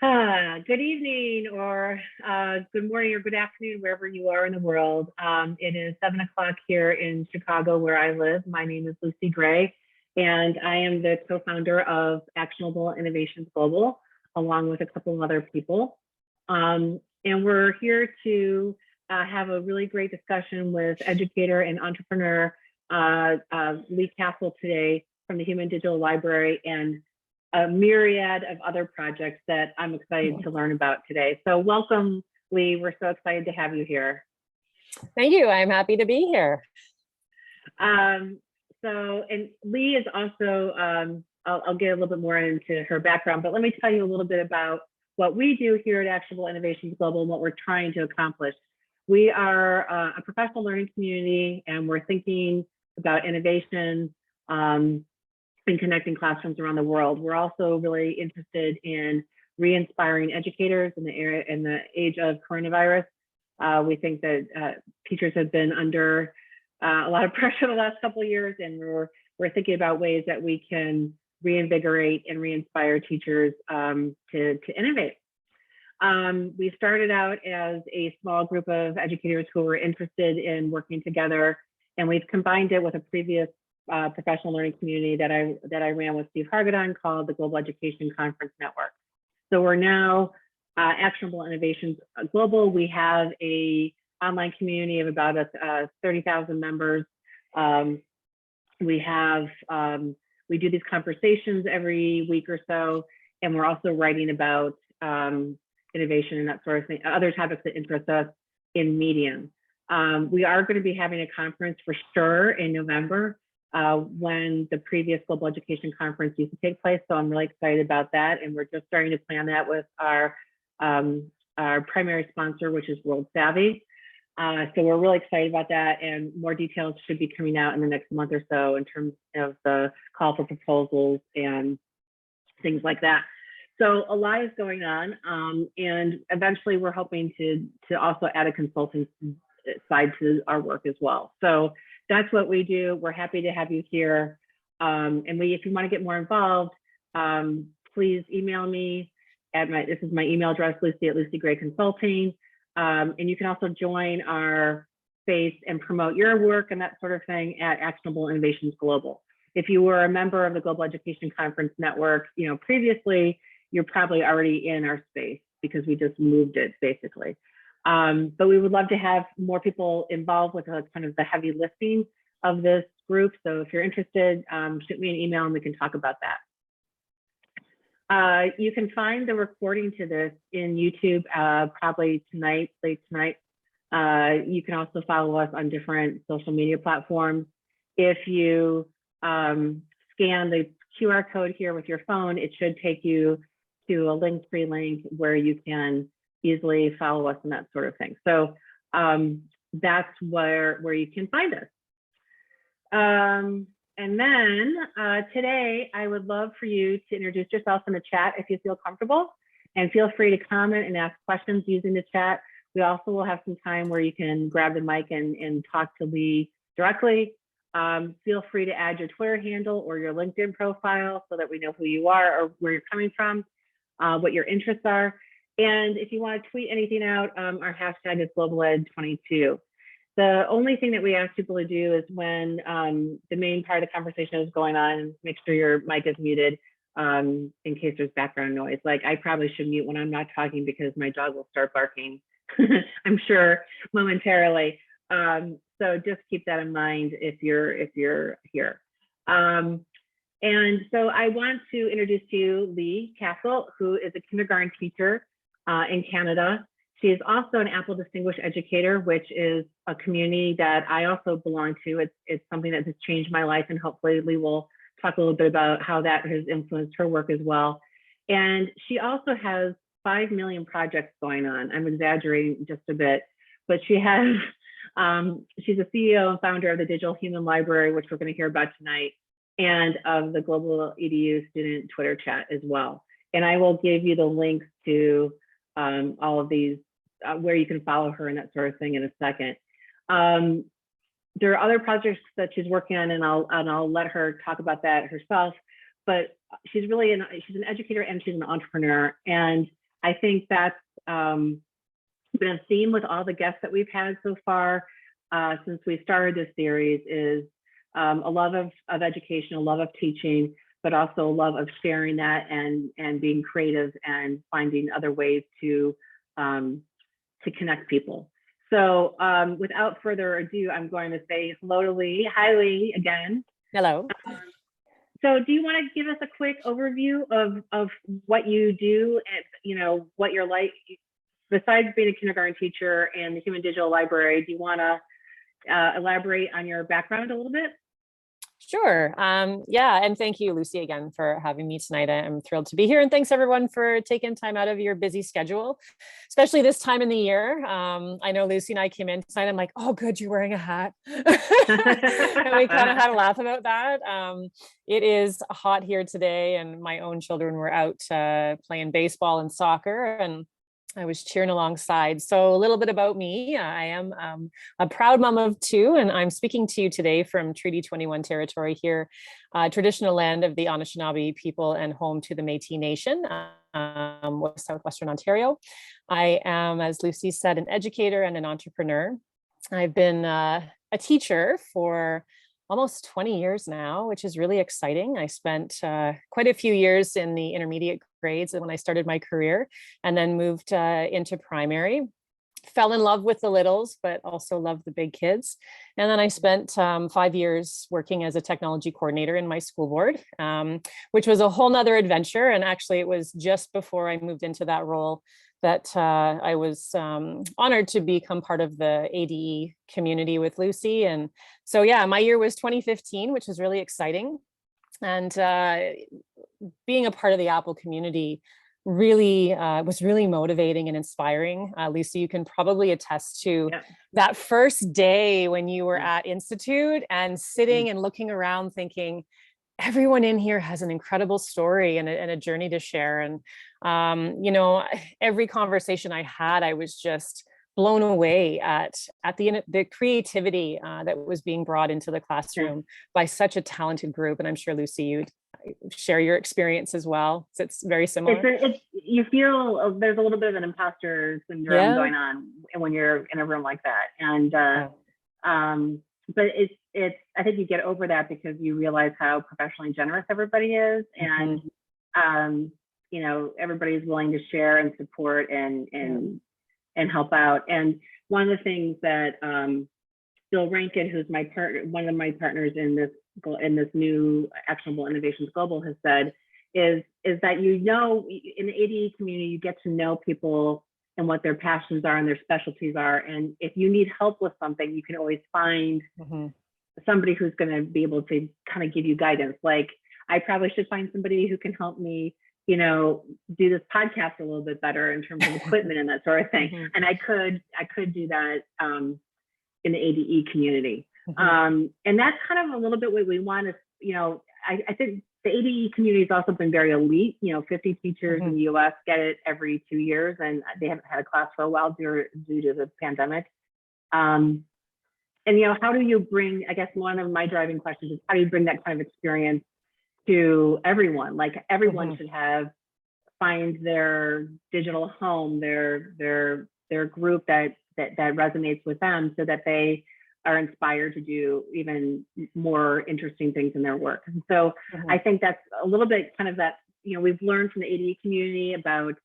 Good evening, or good morning, or good afternoon, wherever you are in the world. It is 7 o'clock here in Chicago, where I live. My name is Lucy Gray, and I am the co-founder of Actionable Innovations Global, along with a couple of other people. And we're here to have a really great discussion with educator and entrepreneur Leigh Cassell today from the Human Digital Library, and a myriad of other projects that I'm excited to learn about today. So welcome, Leigh. We're so excited to have you here. Thank you. I'm happy to be here. And Leigh is also, I'll get a little bit more into her background, but let me tell you a little bit about what we do here at Actionable Innovations Global and what we're trying to accomplish. We are a professional learning community, and we're thinking about innovation in connecting classrooms around the world. We're also really interested in re-inspiring educators in the age of coronavirus. We think that teachers have been under a lot of pressure the last couple of years, and we're thinking about ways that we can reinvigorate and re-inspire teachers to innovate. We started out as a small group of educators who were interested in working together, and we've combined it with a previous professional learning community that I ran with Steve Hargadon called the Global Education Conference Network. So we're now Actionable Innovations Global. We have a online community of about 30,000 members. We do these conversations every week or so, and we're also writing about innovation and that sort of thing, other topics that interest us in Medium. We are going to be having a conference for sure in November, when the previous Global Education Conference used to take place. So I'm really excited about that. And we're just starting to plan that with our primary sponsor, which is World Savvy. So we're really excited about that. And more details should be coming out in the next month or so in terms of the call for proposals and things like that. So a lot is going on. And eventually we're hoping to also add a consulting side to our work as well. So that's what we do. We're happy to have you here. And if you want to get more involved, please email me at this is my email address, Lucy@LucyGrayConsulting. And you can also join our space and promote your work and that sort of thing at Actionable Innovations Global. If you were a member of the Global Education Conference Network, previously, you're probably already in our space because we just moved it basically. But we would love to have more people involved with kind of the heavy lifting of this group. So if you're interested, shoot me an email and we can talk about that. You can find the recording to this in YouTube probably tonight, late tonight. You can also follow us on different social media platforms. If you scan the QR code here with your phone, it should take you to a link-free link where you can easily follow us and that sort of thing. So that's where you can find us. And then today, I would love for you to introduce yourself in the chat if you feel comfortable, and feel free to comment and ask questions using the chat. We also will have some time where you can grab the mic and talk to Leigh directly. Feel free to add your Twitter handle or your LinkedIn profile so that we know who you are or where you're coming from, what your interests are. And if you want to tweet anything out, our hashtag is GlobalEd22. The only thing that we ask people to do is when the main part of the conversation is going on, make sure your mic is muted in case there's background noise. Like I probably should mute when I'm not talking because my dog will start barking, I'm sure, momentarily. So just keep that in mind if you're here. And so I want to introduce to you Leigh Cassell, who is a kindergarten teacher in Canada. She is also an Apple Distinguished Educator, which is a community that I also belong to. It's something that has changed my life, and hopefully Leigh will talk a little bit about how that has influenced her work as well. And she also has 5 million projects going on. I'm exaggerating just a bit, but she has, she's a CEO and founder of the Digital Human Library, which we're going to hear about tonight, and of the Global EDU student Twitter chat as well. And I will give you the links to all of these, where you can follow her and that sort of thing in a second. There are other projects that she's working on, and I'll let her talk about that herself. But she's really she's an educator and she's an entrepreneur. And I think that's been a theme with all the guests that we've had so far since we started this series is a love of education, a love of teaching, but also a love of sharing that and being creative and finding other ways to connect people. So without further ado, I'm going to say hello to Leigh. Hi, Leigh, again. Hello. So do you want to give us a quick overview of what you do and what you're like, besides being a kindergarten teacher and the Human Digital Library? Do you want to elaborate on your background a little bit? Sure. Yeah, and thank you, Lucy, again for having me tonight. I'm thrilled to be here, and thanks everyone for taking time out of your busy schedule, especially this time in the year. I know Lucy and I came in tonight. I'm like, oh, good, you're wearing a hat, and we kind of had a laugh about that. It is hot here today, and my own children were out playing baseball and soccer, and I was cheering alongside. So a little bit about me. I am a proud mom of two, and I'm speaking to you today from Treaty 21 territory here, traditional land of the Anishinaabe people and home to the Métis Nation, Southwestern Ontario. I am, as Lucy said, an educator and an entrepreneur. I've been a teacher for almost 20 years now, which is really exciting. I spent quite a few years in the intermediate grades when I started my career, and then moved into primary. Fell in love with the littles, but also loved the big kids. And then I spent 5 years working as a technology coordinator in my school board, which was a whole nother adventure. And actually, it was just before I moved into that role that I was honored to become part of the ADE community with Lucy. And so, yeah, my year was 2015, which was really exciting. And being a part of the Apple community really was really motivating and inspiring. Lucy, you can probably attest to that first day when you were at Institute and sitting and looking around thinking, everyone in here has an incredible story and a journey to share. And, every conversation I had, I was just blown away at the creativity that was being brought into the classroom by such a talented group. And I'm sure, Lucy, you'd share your experience as well. So it's very similar. You feel there's a little bit of an imposter syndrome going on when you're in a room like that. And but it's I think you get over that because you realize how professionally generous everybody is, and everybody's willing to share and support and help out. And one of the things that Bill Rankin, who's one of my partners in this new Actionable Innovations Global, has said is that in the ADE community you get to know people and what their passions are and their specialties are, and if you need help with something, you can always find somebody who's going to be able to kind of give you guidance. Like, I probably should find somebody who can help me do this podcast a little bit better in terms of equipment and that sort of thing. And I could do that in the ADE community. And that's kind of a little bit what we want to, I think the ADE community has also been very elite. 50 teachers in the US get it every 2 years, and they haven't had a class for a while due to the pandemic. And how do you bring, I guess one of my driving questions is, how do you bring that kind of experience to everyone? Like, everyone should find their digital home, their group that resonates with them, so that they are inspired to do even more interesting things in their work. And so I think that's a little bit kind of that, we've learned from the ADE community about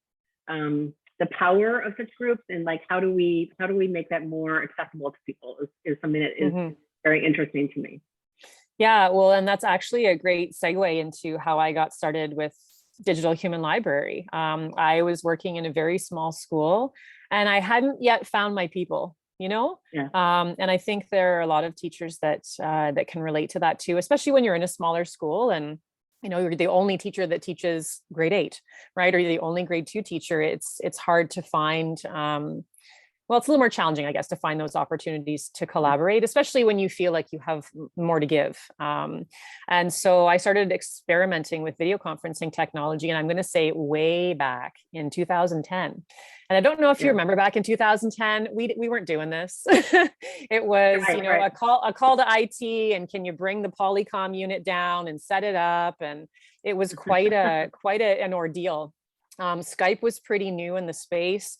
the power of such groups, and like, how do we make that more accessible to people is something that is very interesting to me. Yeah, well, and that's actually a great segue into how I got started with Digital Human Library. I was working in a very small school, and I hadn't yet found my people, and I think there are a lot of teachers that can relate to that too, especially when you're in a smaller school and you're the only teacher that teaches grade 8, right? Or you're the only grade 2 teacher. It's hard to find. Well, it's a little more challenging, I guess, to find those opportunities to collaborate, especially when you feel like you have more to give. And so I started experimenting with video conferencing technology, and I'm going to say way back in 2010. And I don't know if you remember back in 2010, we weren't doing this. It was, a call to IT, and can you bring the Polycom unit down and set it up? And it was quite an ordeal. Skype was pretty new in the space.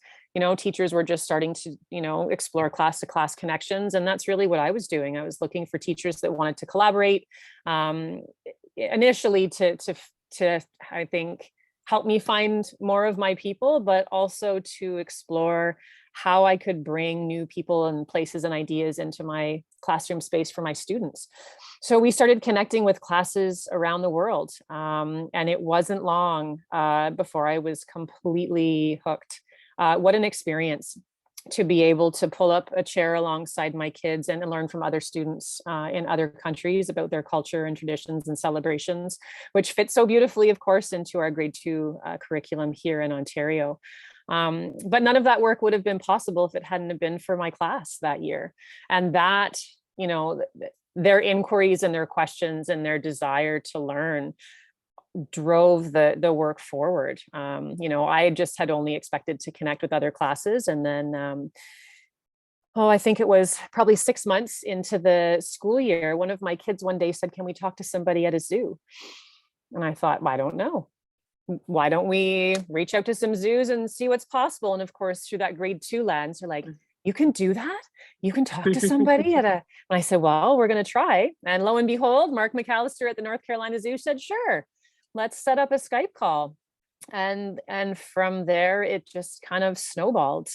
Teachers were just starting to, explore class to class connections. And that's really what I was doing. I was looking for teachers that wanted to collaborate, initially to, I think, help me find more of my people, but also to explore how I could bring new people and places and ideas into my classroom space for my students. So we started connecting with classes around the world. And it wasn't long before I was completely hooked. What an experience to be able to pull up a chair alongside my kids and learn from other students in other countries about their culture and traditions and celebrations, which fits so beautifully, of course, into our grade 2 curriculum here in Ontario. But none of that work would have been possible if it hadn't have been for my class that year. And that, their inquiries and their questions and their desire to learn drove the work forward. I just had only expected to connect with other classes. And then, I think it was probably 6 months into the school year, one of my kids one day said, "Can we talk to somebody at a zoo?" And I thought, well, I don't know. Why don't we reach out to some zoos and see what's possible? And of course, through that grade 2 lens, they're like, "You can do that? You can talk to somebody at a," and I said, "Well, we're going to try." And lo and behold, Mark McAllister at the North Carolina Zoo said, "Sure, let's set up a Skype call." And from there, it just kind of snowballed.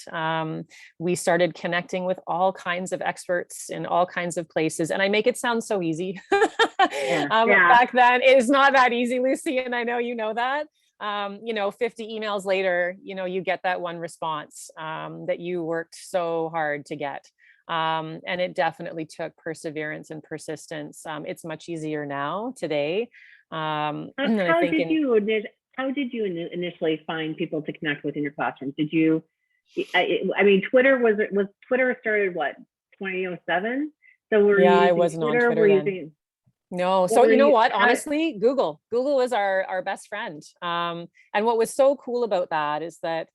We started connecting with all kinds of experts in all kinds of places. And I make it sound so easy. Back then, it is not that easy, Lucy. And I know you know that. 50 emails later, you get that one response that you worked so hard to get. And it definitely took perseverance and persistence. It's much easier now today. How did you initially find people to connect with in your classroom? Did you, I mean, Twitter was Twitter started what, 2007? So I wasn't on Twitter then. No. So you know what? Honestly, Google is our best friend. And what was so cool about that is that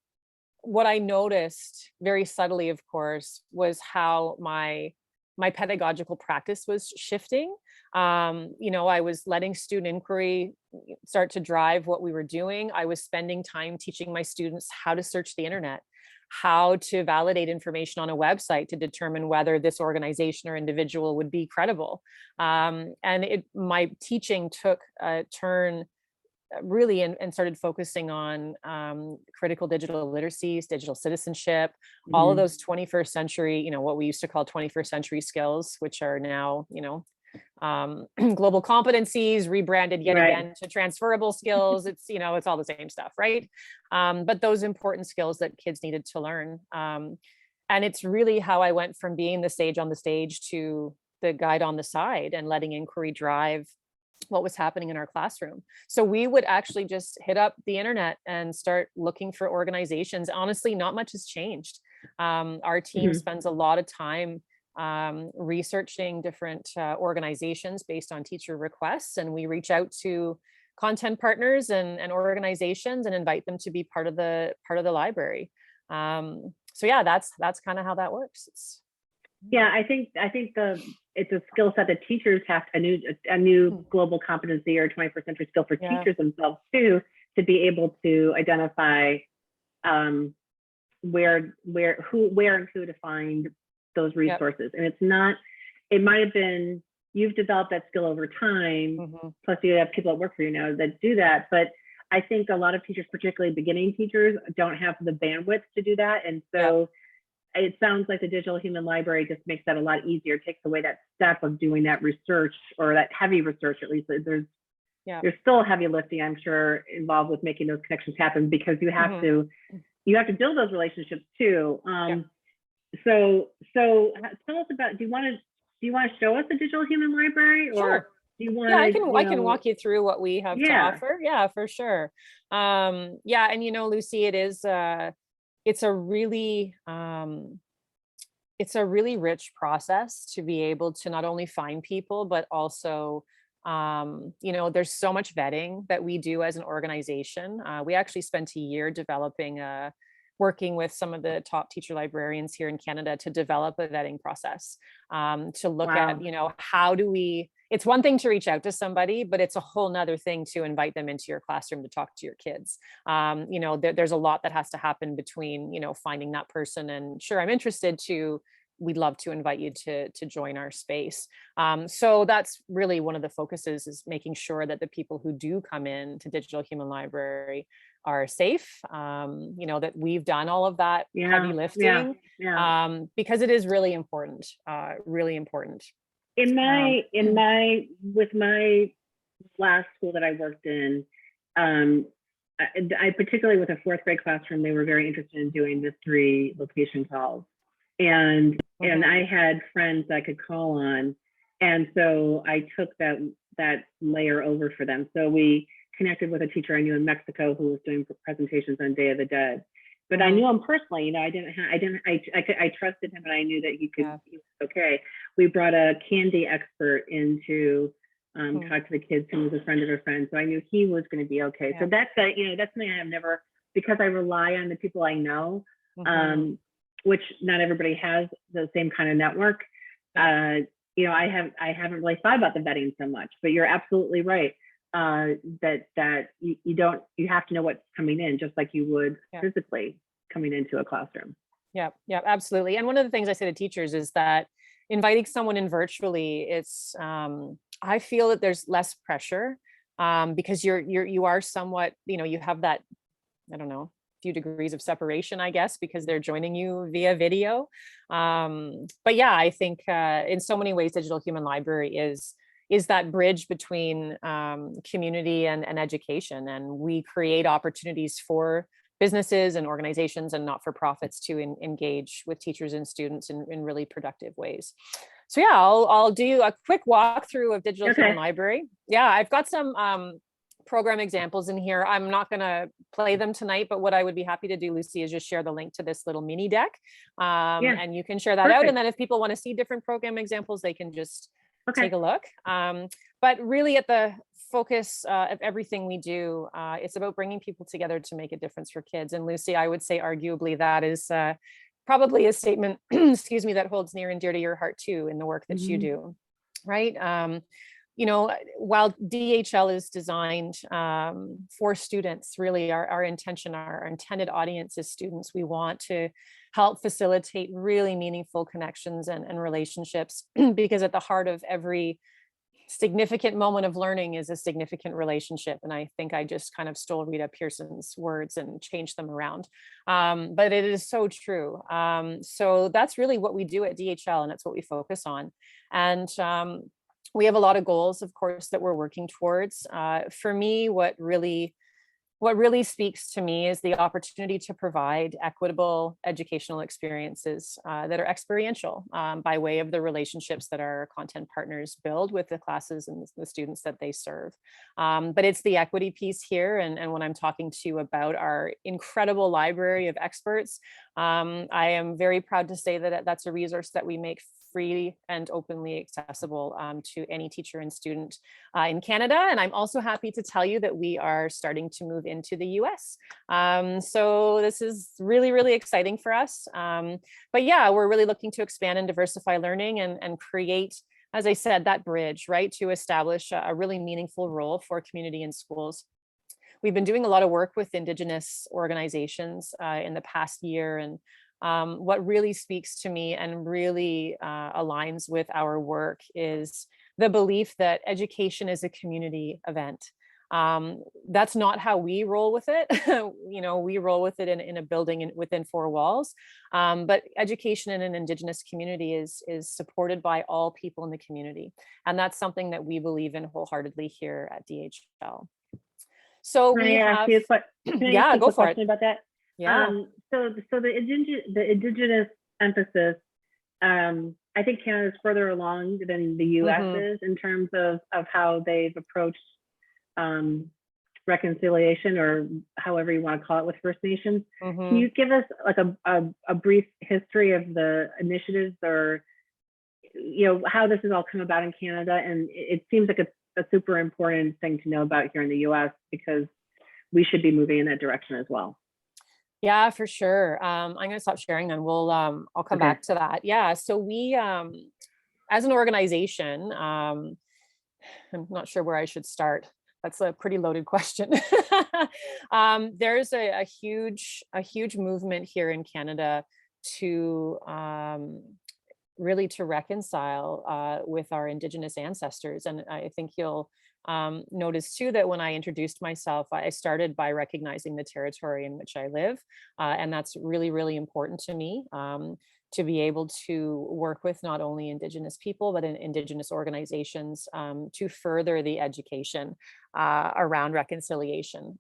what I noticed very subtly, of course, was how my pedagogical practice was shifting. I was letting student inquiry start to drive what we were doing. I was spending time teaching my students how to search the internet, how to validate information on a website to determine whether this organization or individual would be credible. My teaching took a turn really and started focusing on critical digital literacies, digital citizenship, all of those 21st century, what we used to call 21st century skills, which are now, global competencies rebranded yet again to transferable skills. It's, it's all the same stuff, right? But those important skills that kids needed to learn. And it's really how I went from being the sage on the stage to the guide on the side and letting inquiry drive what was happening in our classroom. So we would actually just hit up the internet and start looking for organizations. Honestly, not much has changed. Our team spends a lot of time researching different organizations based on teacher requests, and we reach out to content partners and organizations and invite them to be part of the library. So yeah, that's kind of how that works. I think it's a skill set that teachers have, a new global competency or 21st century skill for teachers themselves too, to be able to identify where and who to find those resources. And it might have been, you've developed that skill over time, plus you have people that work for you now that do that. But I think a lot of teachers, particularly beginning teachers, don't have the bandwidth to do that. And so it sounds like the Digital Human Library just makes that a lot easier, takes away that step of doing that research, or that heavy research. At least there's still heavy lifting, I'm sure, involved with making those connections happen, because you have to build those relationships too. So tell us about, do you want to show us the Digital Human Library, or do you want I can walk you through what we have to offer. Yeah, for sure. And Lucy, it is it's a really rich process to be able to not only find people, but also there's so much vetting that we do as an organization. We actually spent a year working with some of the top teacher librarians here in Canada to develop a vetting process, to look at, how do we, it's one thing to reach out to somebody, but it's a whole nother thing to invite them into your classroom to talk to your kids. There's a lot that has to happen between, finding that person and sure, I'm interested to, we'd love to invite you to join our space. So that's really one of the focuses, is making sure that the people who do come in to Digital Human Library are safe, that we've done all of that heavy lifting, because it is really important, really important. With my last school that I worked in, I particularly with a fourth grade classroom, they were very interested in doing the 3 location calls. And I had friends I could call on. And so I took that layer over for them. So we connected with a teacher I knew in Mexico who was doing presentations on Day of the Dead. But I knew him personally, I trusted him, and I knew that he was okay. We brought a candy expert in to talk to the kids, who was a friend of a friend. So I knew he was going to be okay. Yeah. So that's something I have never, because I rely on the people I know, which not everybody has the same kind of network. I haven't really thought about the vetting so much, but you're absolutely right. That you have to know what's coming in, just like you would physically coming into a classroom. Yeah, absolutely. And one of the things I say to teachers is that inviting someone in virtually, it's I feel that there's less pressure, because you are somewhat, you have that, I don't know, few degrees of separation, I guess, because they're joining you via video. But yeah, I think in so many ways, Digital Human Library is that bridge between community and education. And we create opportunities for businesses and organizations and not-for-profits to engage with teachers and students in really productive ways. So yeah, I'll do a quick walkthrough of Digital Human Library. Yeah, I've got some program examples in here. I'm not going to play them tonight, but what I would be happy to do, Lucy, is just share the link to this little mini deck. And you can share that out. And then if people want to see different program examples, they can just take a look. But really at the focus of everything we do, it's about bringing people together to make a difference for kids. And Lucy, I would say arguably that is probably a statement, excuse me, that holds near and dear to your heart too, in the work that you do, right? While DHL is designed for students, really our intention, our intended audience is students. We want to help facilitate really meaningful connections and relationships, because at the heart of every significant moment of learning is a significant relationship. And I think I just kind of stole Rita Pearson's words and changed them around. But it is so true. So that's really what we do at DHL, and that's what we focus on. And we have a lot of goals, of course, that we're working towards. For me, what really speaks to me is the opportunity to provide equitable educational experiences that are experiential by way of the relationships that our content partners build with the classes and the students that they serve. But it's the equity piece here. And when I'm talking to you about our incredible library of experts, I am very proud to say that that's a resource that we make free and openly accessible to any teacher and student in Canada. And I'm also happy to tell you that we are starting to move into the US. So this is really, really exciting for us. But yeah, we're really looking to expand and diversify learning and create, as I said, that bridge, right, to establish a really meaningful role for community and schools. We've been doing a lot of work with Indigenous organizations in the past year, and what really speaks to me and really aligns with our work is the belief that education is a community event. That's not how we roll with it. We roll with it in a building within 4 walls. But education in an Indigenous community is supported by all people in the community. And that's something that we believe in wholeheartedly here at DHL. So Can I ask you yeah, go for it. About that? Yeah. So the indigenous emphasis, I think Canada's further along than the US is in terms of how they've approached reconciliation, or however you want to call it, with First Nations. Can you give us like a brief history of the initiatives, or how this has all come about in Canada? And it seems like it's a super important thing to know about here in the US, because we should be moving in that direction as well. Yeah, for sure. I'm going to stop sharing, then I'll come back to that. Yeah. So we, as an organization, I'm not sure where I should start. That's a pretty loaded question. There's a huge movement here in Canada to really to reconcile with our Indigenous ancestors. And I think you'll notice too that when I introduced myself, I started by recognizing the territory in which I live. And that's really, really important to me, to be able to work with not only Indigenous people, but in Indigenous organizations to further the education around reconciliation.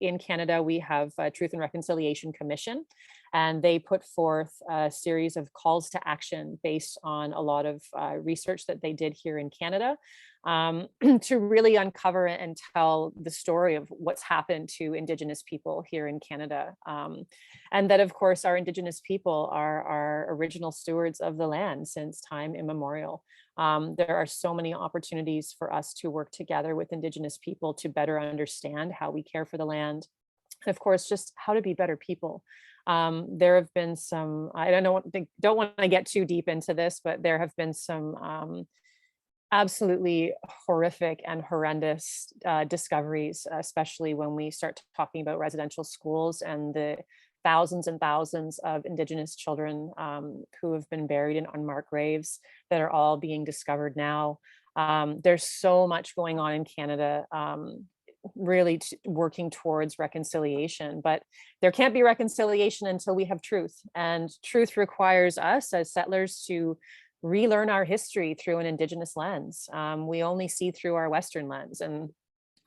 In Canada, we have a Truth and Reconciliation Commission, and they put forth a series of calls to action based on a lot of research that they did here in Canada, to really uncover and tell the story of what's happened to Indigenous people here in Canada. And that, of course, our Indigenous people are original stewards of the land since time immemorial. There are so many opportunities for us to work together with Indigenous people to better understand how we care for the land. And of course, just how to be better people. There have been some, I don't want to get too deep into this, but there have been some absolutely horrific and horrendous discoveries, especially when we start talking about residential schools and the thousands and thousands of Indigenous children who have been buried in unmarked graves that are all being discovered now. There's so much going on in Canada, really working towards reconciliation, but there can't be reconciliation until we have truth. And truth requires us as settlers to relearn our history through an Indigenous lens. We only see through our Western lens. And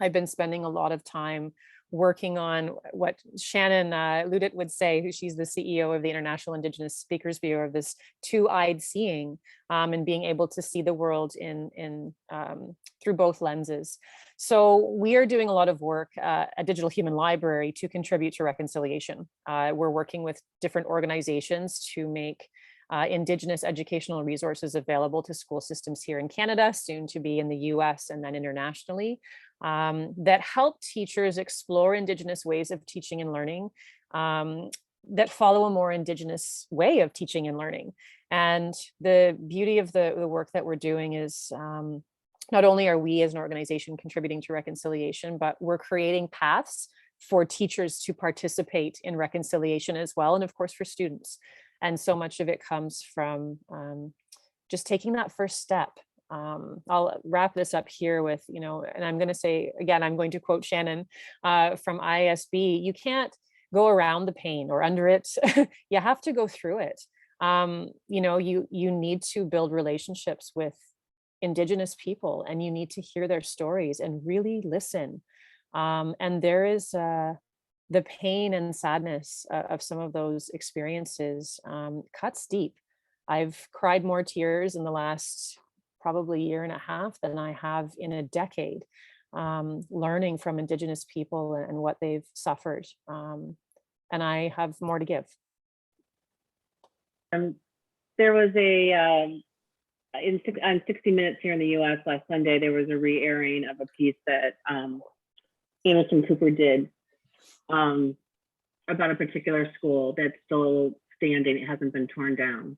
I've been spending a lot of time working on what Shannon Ludit would say, who she's the CEO of the International Indigenous Speakers Bureau, of this two-eyed seeing, and being able to see the world in through both lenses. So we are doing a lot of work at Digital Human Library to contribute to reconciliation. We're working with different organizations to make Indigenous educational resources available to school systems here in Canada, soon to be in the US and then internationally, that help teachers explore Indigenous ways of teaching and learning, that follow a more Indigenous way of teaching and learning. And the beauty of the work that we're doing is not only are we as an organization contributing to reconciliation, but we're creating paths for teachers to participate in reconciliation as well, and of course for students. And so much of it comes from just taking that first step. I'll wrap this up here with, and I'm going to say, again, I'm going to quote Shannon from ISB, you can't go around the pain or under it. You have to go through it. You need to build relationships with Indigenous people, and you need to hear their stories and really listen. And there is the pain and sadness of some of those experiences cuts deep. I've cried more tears in the last probably year and a half than I have in a decade, learning from Indigenous people and what they've suffered. And I have more to give. There was on 60 Minutes here in the US last Sunday, there was a re-airing of a piece that Anderson Cooper did about a particular school that's still standing. It hasn't been torn down.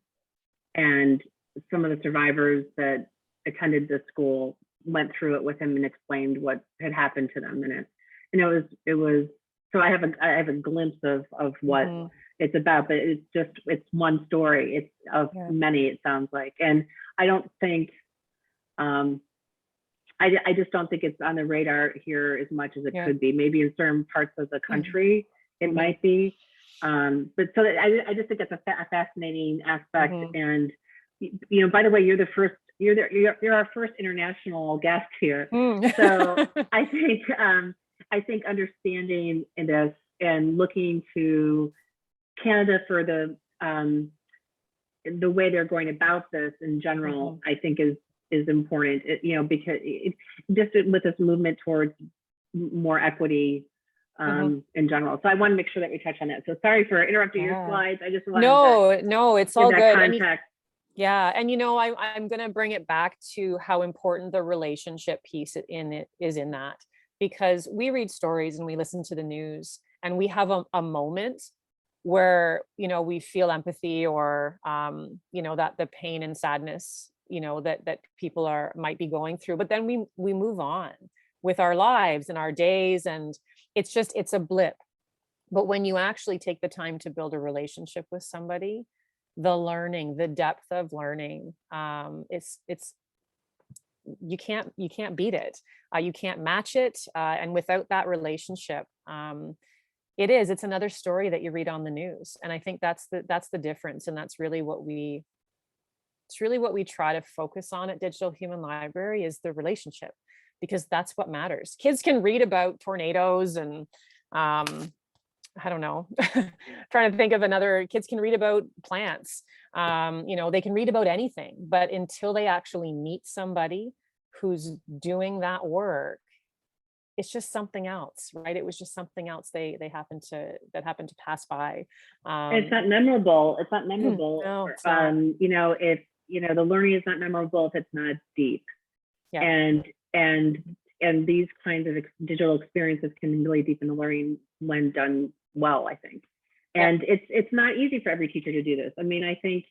And some of the survivors that attended the school went through it with him and explained what had happened to them. And it was so I have a glimpse of what it's about, but it's one story. It's of many, it sounds like. And I don't think I just don't think it's on the radar here as much as it could be. Maybe in certain parts of the country, it might be. But so I just think it's a fascinating aspect. And by the way, you're our first international guest here. So I think understanding this and looking to Canada for the way they're going about this in general, I think is important, because just with this movement towards more equity in general. So I want to make sure that we touch on that. So sorry for interrupting your slides. I just wanted no, it's all good. Context. I'm going to bring it back to how important the relationship piece is in that, because we read stories and we listen to the news and we have a moment where, we feel empathy or, that the pain and sadness that people might be going through, but then we move on with our lives and our days, and it's a blip. But when you actually take the time to build a relationship with somebody, the depth of learning, it's you can't beat it. You can't match it. And without that relationship, it's another story that you read on the news. And I think that's the difference. And it's really what we try to focus on at Digital Human Library, is the relationship, because that's what matters. Kids can read about tornadoes and I don't know, trying to think of another. Kids can read about plants. They can read about anything, but until they actually meet somebody who's doing that work, it's just something else, right? It was just something else that happened to pass by. It's not memorable. It's not memorable. No, it's not. If the learning is not memorable if it's not deep. Yeah. And these kinds of digital experiences can really deepen the learning when done well, I think. And it's not easy for every teacher to do this. I mean, I think,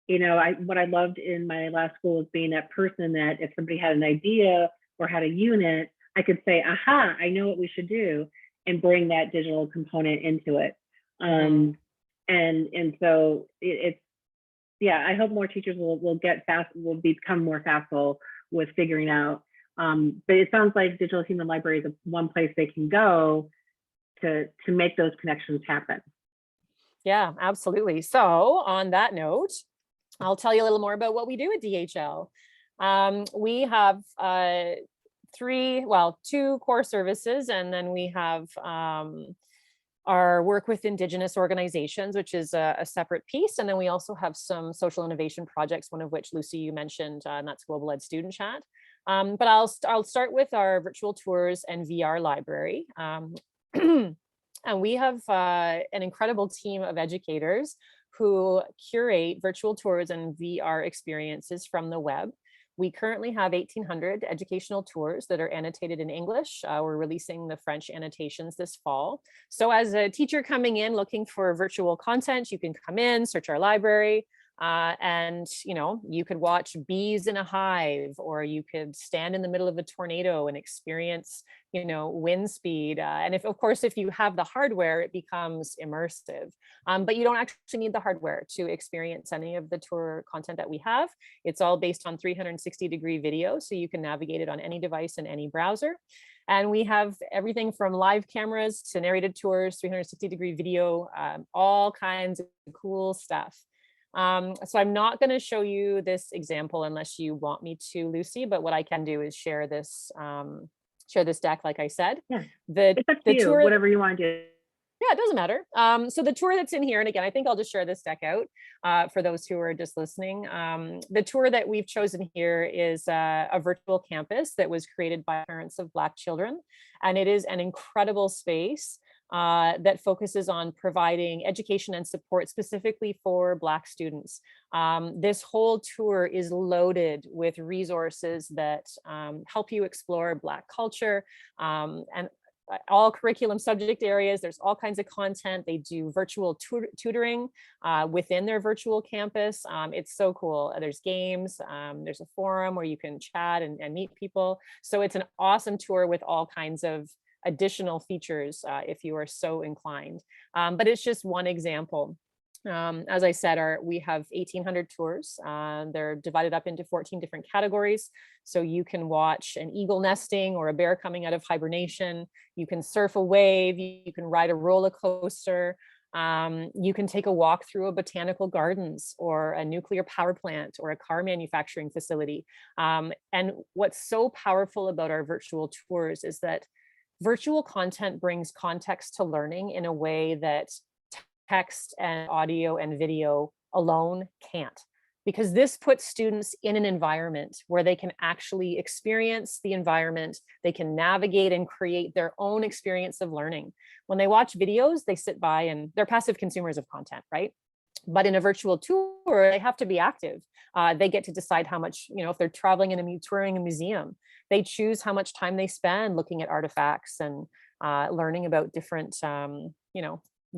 what I loved in my last school was being that person that if somebody had an idea or had a unit, I could say, aha, I know what we should do, and bring that digital component into it. And so I hope more teachers will become more facile with figuring out. But it sounds like Digital Human Library is one place they can go to make those connections happen. Yeah, absolutely. So on that note, I'll tell you a little more about what we do at DHL. We have two core services, and then we have our work with Indigenous organizations, which is a separate piece. And then we also have some social innovation projects, one of which, Lucy, you mentioned, and that's Global Ed Student Chat. But I'll start with our virtual tours and VR library. And we have an incredible team of educators who curate virtual tours and VR experiences from the web. We currently have 1,800 educational tours that are annotated in English. We're releasing the French annotations this fall. So as a teacher coming in looking for virtual content, you can come in, search our library, and you could watch bees in a hive, or you could stand in the middle of a tornado and experience wind speed, and if you have the hardware, it becomes immersive, but you don't actually need the hardware to experience any of the tour content that we have. It's all based on 360-degree video, so you can navigate it on any device in any browser. And we have everything from live cameras to narrated tours, 360-degree video, all kinds of cool stuff. So I'm not going to show you this example unless you want me to, Lucy, but what I can do is share this deck, like I said. Yeah. The tour, whatever you want to do. Yeah, it doesn't matter. So the tour that's in here, and again, I think I'll just share this deck out for those who are just listening. The tour that we've chosen here is a virtual campus that was created by parents of Black children. And it is an incredible space that focuses on providing education and support specifically for Black students. This whole tour is loaded with resources that help you explore Black culture and all curriculum subject areas. There's all kinds of content. They do virtual tutoring within their virtual campus. It's so cool. There's games, there's a forum where you can chat and meet people. So it's an awesome tour with all kinds of additional features if you are so inclined. But it's just one example. As I said, we have 1,800 tours. They're divided up into 14 different categories. So you can watch an eagle nesting or a bear coming out of hibernation. You can surf a wave. You can ride a roller coaster. You can take a walk through a botanical gardens or a nuclear power plant or a car manufacturing facility. And what's so powerful about our virtual tours is that virtual content brings context to learning in a way that text and audio and video alone can't, because this puts students in an environment where they can actually experience the environment. They can navigate and create their own experience of learning. When they watch videos, they sit by and they're passive consumers of content, right? But in a virtual tour, they have to be active. They get to decide how much, if they're traveling touring a museum, they choose how much time they spend looking at artifacts and learning about different,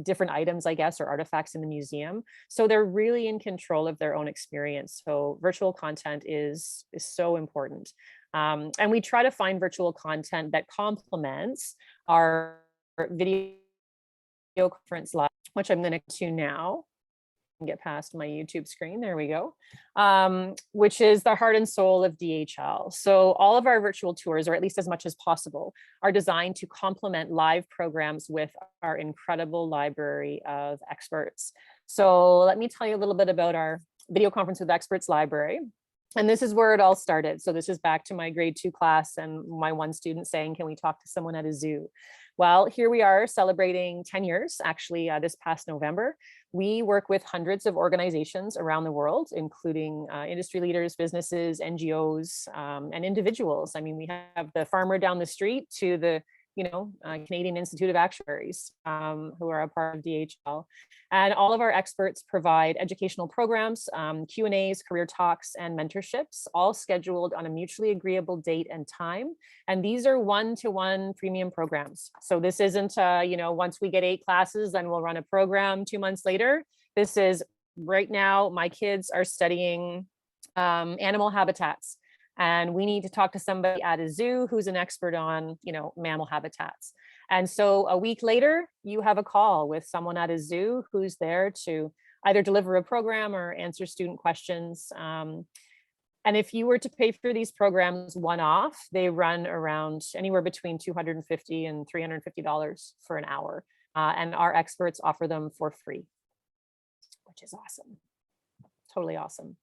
different items, I guess, or artifacts in the museum. So they're really in control of their own experience. So virtual content is so important. And we try to find virtual content that complements our video conference live, which I'm going to do now. Get past my YouTube screen. There we go. Which is the heart and soul of DHL. So all of our virtual tours, or at least as much as possible, are designed to complement live programs with our incredible library of experts. So let me tell you a little bit about our Video Conference with Experts library. And this is where it all started. So this is back to my grade 2 class and my one student saying, can we talk to someone at a zoo? Well, here we are celebrating 10 years, actually, this past November. We work with hundreds of organizations around the world, including industry leaders, businesses, NGOs, and individuals. I mean, we have the farmer down the street to the Canadian Institute of Actuaries, who are a part of DHL. And all of our experts provide educational programs, Q&As, career talks, and mentorships, all scheduled on a mutually agreeable date and time. And these are one-to-one premium programs. So this isn't, once we get 8 classes, then we'll run a program 2 months later. This is right now, my kids are studying animal habitats. And we need to talk to somebody at a zoo who's an expert on, mammal habitats. And so a week later, you have a call with someone at a zoo who's there to either deliver a program or answer student questions. And if you were to pay for these programs one-off, they run around anywhere between $250 and $350 for an hour. And our experts offer them for free, which is awesome. Totally awesome.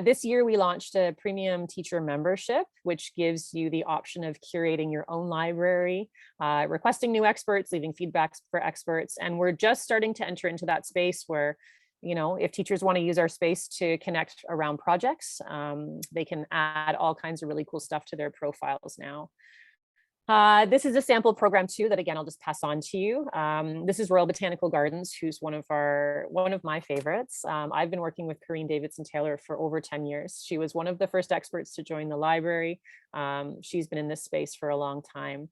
This year, we launched a premium teacher membership, which gives you the option of curating your own library, requesting new experts, leaving feedbacks for experts. And we're just starting to enter into that space where, if teachers want to use our space to connect around projects, they can add all kinds of really cool stuff to their profiles now. This is a sample program too, that again, I'll just pass on to you. This is Royal Botanical Gardens, who's one of my favorites. I've been working with Corrine Davidson-Taylor for over 10 years. She was one of the first experts to join the library. She's been in this space for a long time.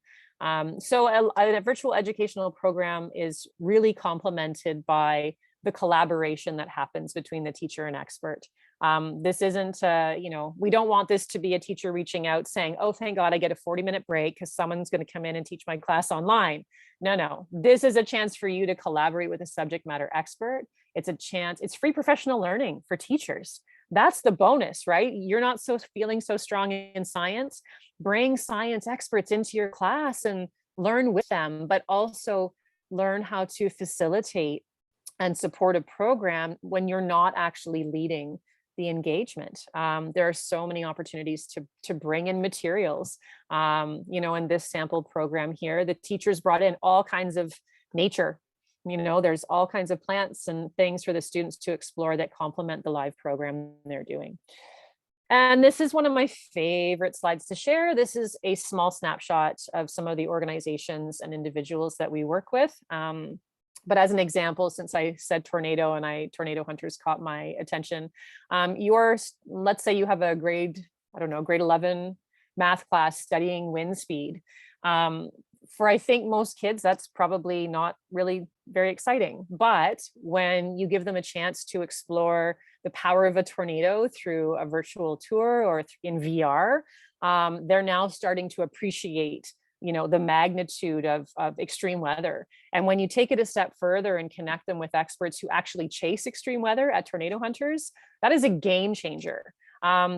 So a virtual educational program is really complemented by the collaboration that happens between the teacher and expert. This isn't, we don't want this to be a teacher reaching out saying, oh, thank God I get a 40-minute break because someone's going to come in and teach my class online. No, this is a chance for you to collaborate with a subject matter expert. It's free professional learning for teachers. That's the bonus, right? You're not feeling so strong in science. Bring science experts into your class and learn with them, but also learn how to facilitate and support a program when you're not actually leading the engagement. There are so many opportunities to bring in materials. In this sample program here, the teachers brought in all kinds of nature. There's all kinds of plants and things for the students to explore that complement the live program they're doing. And this is one of my favorite slides to share. This is a small snapshot of some of the organizations and individuals that we work with. But as an example, since I said tornado and tornado hunters caught my attention, let's say you have a grade 11 math class studying wind speed. For I think most kids, that's probably not really very exciting. But when you give them a chance to explore the power of a tornado through a virtual tour or in VR, they're now starting to appreciate the magnitude of extreme weather. And when you take it a step further and connect them with experts who actually chase extreme weather at tornado hunters, that is a game changer.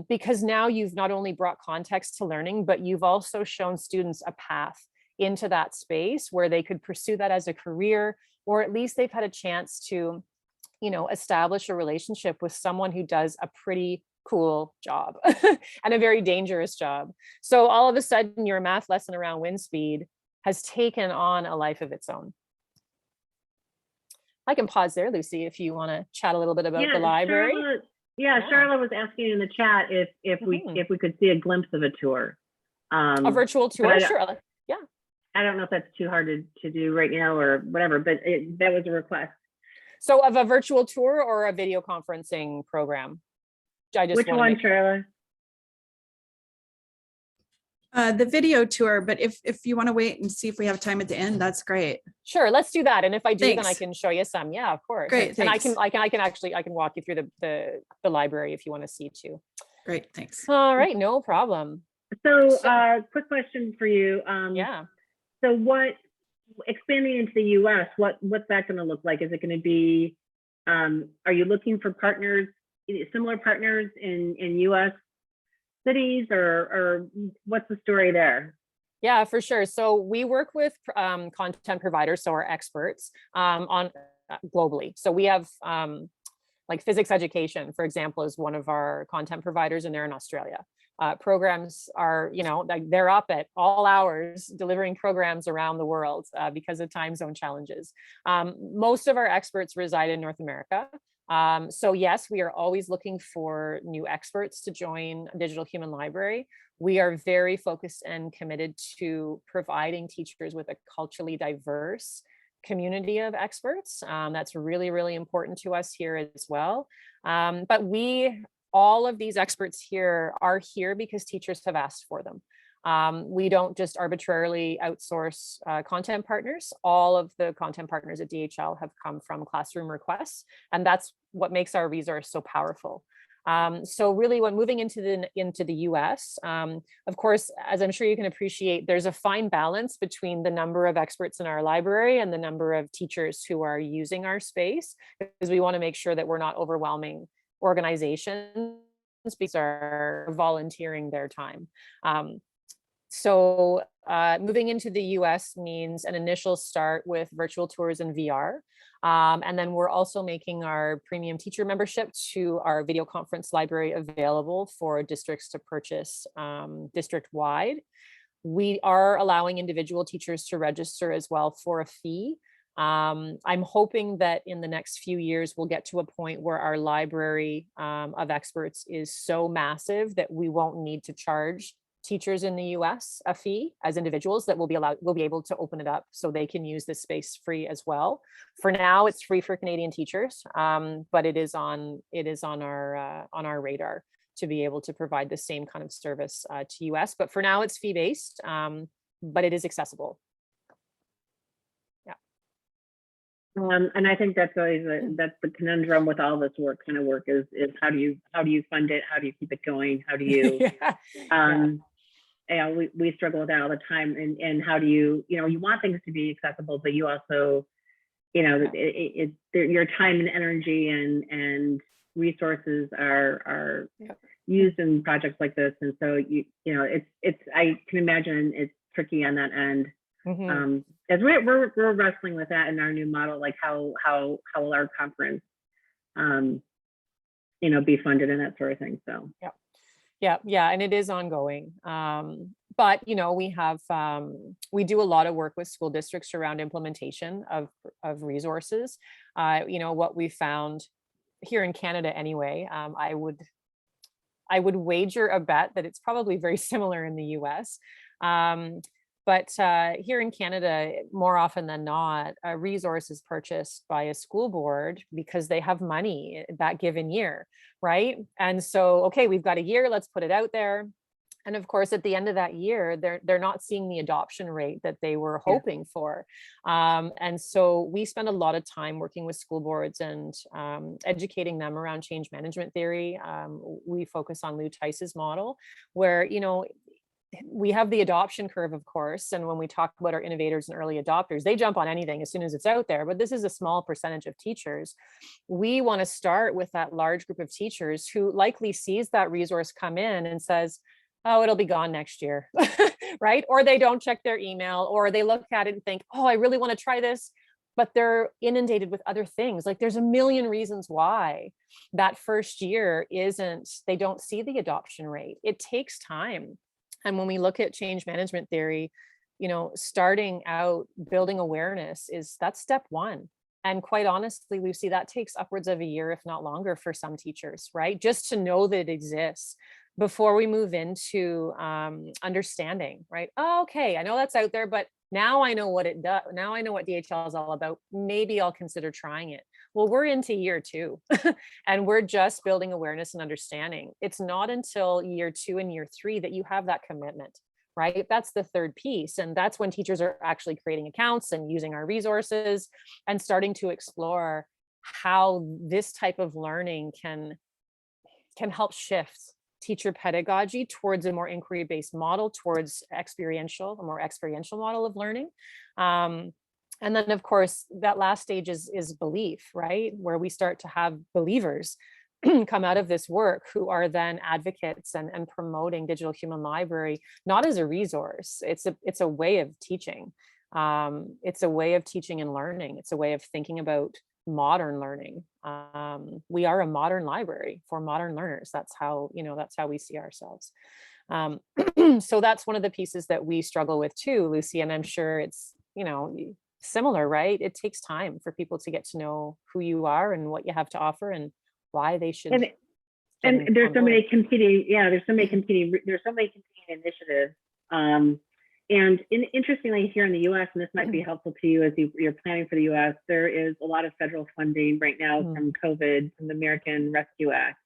Because now you've not only brought context to learning, but you've also shown students a path into that space where they could pursue that as a career, or at least they've had a chance to, establish a relationship with someone who does a pretty cool job and a very dangerous job. So all of a sudden your math lesson around wind speed has taken on a life of its own. I can pause there, Lucy, if you want to chat a little bit about the library. Charlotte was asking in the chat if we could see a glimpse of a tour. A virtual tour, sure. Yeah. I don't know if that's too hard to do right now or whatever, but that was a request. So of a virtual tour or a video conferencing program? Which one, Charlotte? The video tour, but if you want to wait and see if we have time at the end, that's great. Sure, let's do that. And if I do, then I Thanks. can show you some. Yeah, of course. Great, And I thanks. can actually walk you through the library if you want to see too. Great, thanks. All right, no problem. So, quick question for you. Yeah. So expanding into the US, what's that going to look like? Is it going to be, are you looking for partners, similar partners in US cities, or what's the story there? Yeah, for sure. So we work with content providers, so our experts on globally. So we have like physics education, for example, is one of our content providers, and they're in Australia. Programs are, like they're up at all hours delivering programs around the world because of time zone challenges. Most of our experts reside in North America. So yes, we are always looking for new experts to join Digital Human Library. We are very focused and committed to providing teachers with a culturally diverse community of experts. That's really, really important to us here as well. But all of these experts here are here because teachers have asked for them. We don't just arbitrarily outsource content partners. All of the content partners at DHL have come from classroom requests, and that's what makes our resource so powerful. So really, when moving into the US, of course, as I'm sure you can appreciate, there's a fine balance between the number of experts in our library and the number of teachers who are using our space, because we want to make sure that we're not overwhelming organizations because are volunteering their time. So moving into the US means an initial start with virtual tours and VR. And then we're also making our premium teacher membership to our video conference library available for districts to purchase district-wide. We are allowing individual teachers to register as well for a fee. I'm hoping that in the next few years, we'll get to a point where our library of experts is so massive that we won't need to charge teachers in the US a fee as individuals, that we'll be able to open it up so they can use this space free as well. For now, it's free for Canadian teachers, but it is on our radar to be able to provide the same kind of service to US. But for now, it's fee-based, but it is accessible. And I think that's always that's the conundrum with all this kind of work is how do you fund it? How do you keep it going? How do you, we struggle with that all the time. And how do you want things to be accessible, but you also, your time and energy and resources are used in projects like this. And so, I can imagine it's tricky on that end. Mm-hmm. As we're wrestling with that in our new model, like how will our conference, be funded and that sort of thing. So yeah, and it is ongoing. But we do a lot of work with school districts around implementation of resources. What we found here in Canada, anyway, I would wager a bet that it's probably very similar in the US. But here in Canada, more often than not, a resource is purchased by a school board because they have money that given year, right? And so, okay, we've got a year, let's put it out there. And of course, at the end of that year, they're not seeing the adoption rate that they were hoping for. And so we spend a lot of time working with school boards and educating them around change management theory. We focus on Leigh Cassell's model, where, we have the adoption curve, of course. And when we talk about our innovators and early adopters, they jump on anything as soon as it's out there. But this is a small percentage of teachers. We want to start with that large group of teachers who likely sees that resource come in and says, oh, it'll be gone next year, right? Or they don't check their email, or they look at it and think, oh, I really want to try this, but they're inundated with other things. Like there's a million reasons why that first year they don't see the adoption rate. It takes time. And when we look at change management theory, starting out building awareness that's step one. And quite honestly, Lucy, that takes upwards of a year, if not longer, for some teachers, right? Just to know that it exists before we move into understanding, right? Oh, okay, I know that's out there, but now I know what it does. Now I know what DHL is all about. Maybe I'll consider trying it. Well, we're into year 2 and we're just building awareness and understanding. It's not until year 2 and year 3 that you have that commitment, right? That's the third piece. And that's when teachers are actually creating accounts and using our resources and starting to explore how this type of learning can help shift teacher pedagogy towards a more inquiry-based model, towards a more experiential model of learning. And then, of course, that last stage is belief, right? Where we start to have believers come out of this work who are then advocates and promoting digital human library, not as a resource. It's a way of teaching. It's a way of teaching and learning. It's a way of thinking about modern learning. We are a modern library for modern learners. That's how we see ourselves. So that's one of the pieces that we struggle with too, Lucy, and I'm sure it's, similar, right? It takes time for people to get to know who you are and what you have to offer and why they should. And there's so many competing, there's so many competing initiatives. And interestingly, here in the U.S., and this might be helpful to you as you're planning for the U.S., there is a lot of federal funding right now from COVID, from the American Rescue Act.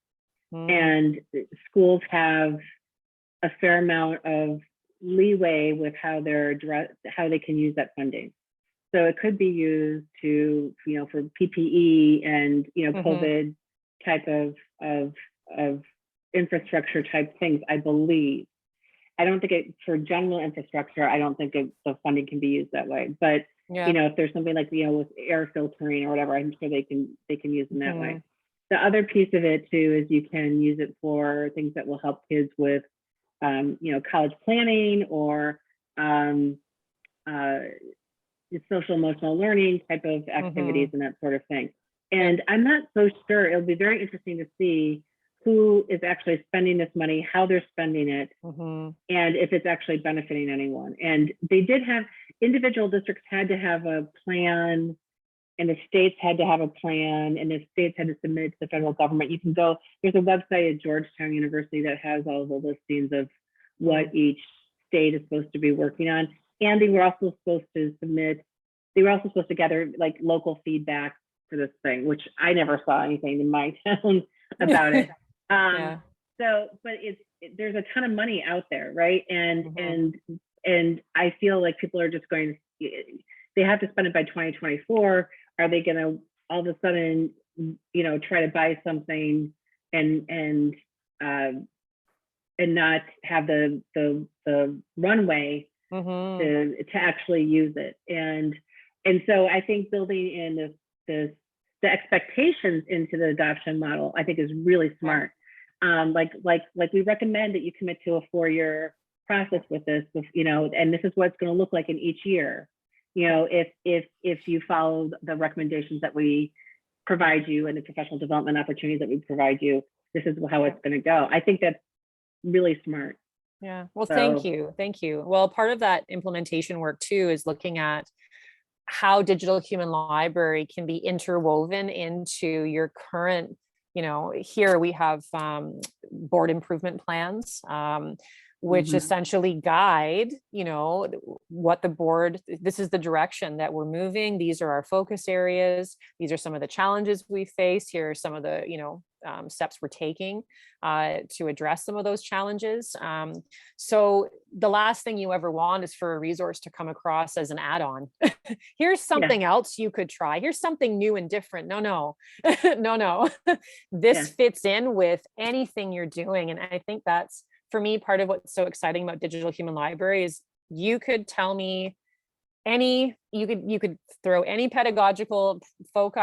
And schools have a fair amount of leeway with how they can use that funding. So it could be used to, for PPE and, COVID type of infrastructure type things, I believe. I don't think for general infrastructure, I don't think the funding can be used that way. But, if there's something like, with air filtering or whatever, I'm sure they can use them that way. The other piece of it too, is you can use it for things that will help kids with, college planning or social emotional learning type of activities and that sort of thing. And I'm not so sure. It'll be very interesting to see who is actually spending this money, how they're spending it, and if it's actually benefiting anyone. And they did have, individual districts had to have a plan, and the states had to have a plan, and the states had to submit it to the federal government. You can go, there's a website at Georgetown University that has all the listings of what each state is supposed to be working on. And they were also supposed to gather like local feedback for this thing, which I never saw anything in my town about it. But there's a ton of money out there, right? And I feel like people are just going to, they have to spend it by 2024. Are they going to all of a sudden, try to buy something and not have the runway to actually use it? And so I think building in the expectations into the adoption model, I think, is really smart. Like we recommend that you commit to a 4-year process with this, and this is what it's going to look like in each year. If you follow the recommendations that we provide you and the professional development opportunities that we provide you, this is how it's going to go. I think that's really smart. Yeah. Well, thank you. Well, part of that implementation work too is looking at how digital human library can be interwoven into your current, here we have board improvement plans, which essentially guide, what the board, this is the direction that we're moving. These are our focus areas. These are some of the challenges we face. Here are some of the, steps we're taking to address some of those challenges. So the last thing you ever want is for a resource to come across as an add-on. Here's something else you could try. Here's something new and different. No. This fits in with anything you're doing. And I think that's, for me, part of what's so exciting about digital human library is you could tell me you could throw any pedagogical foci,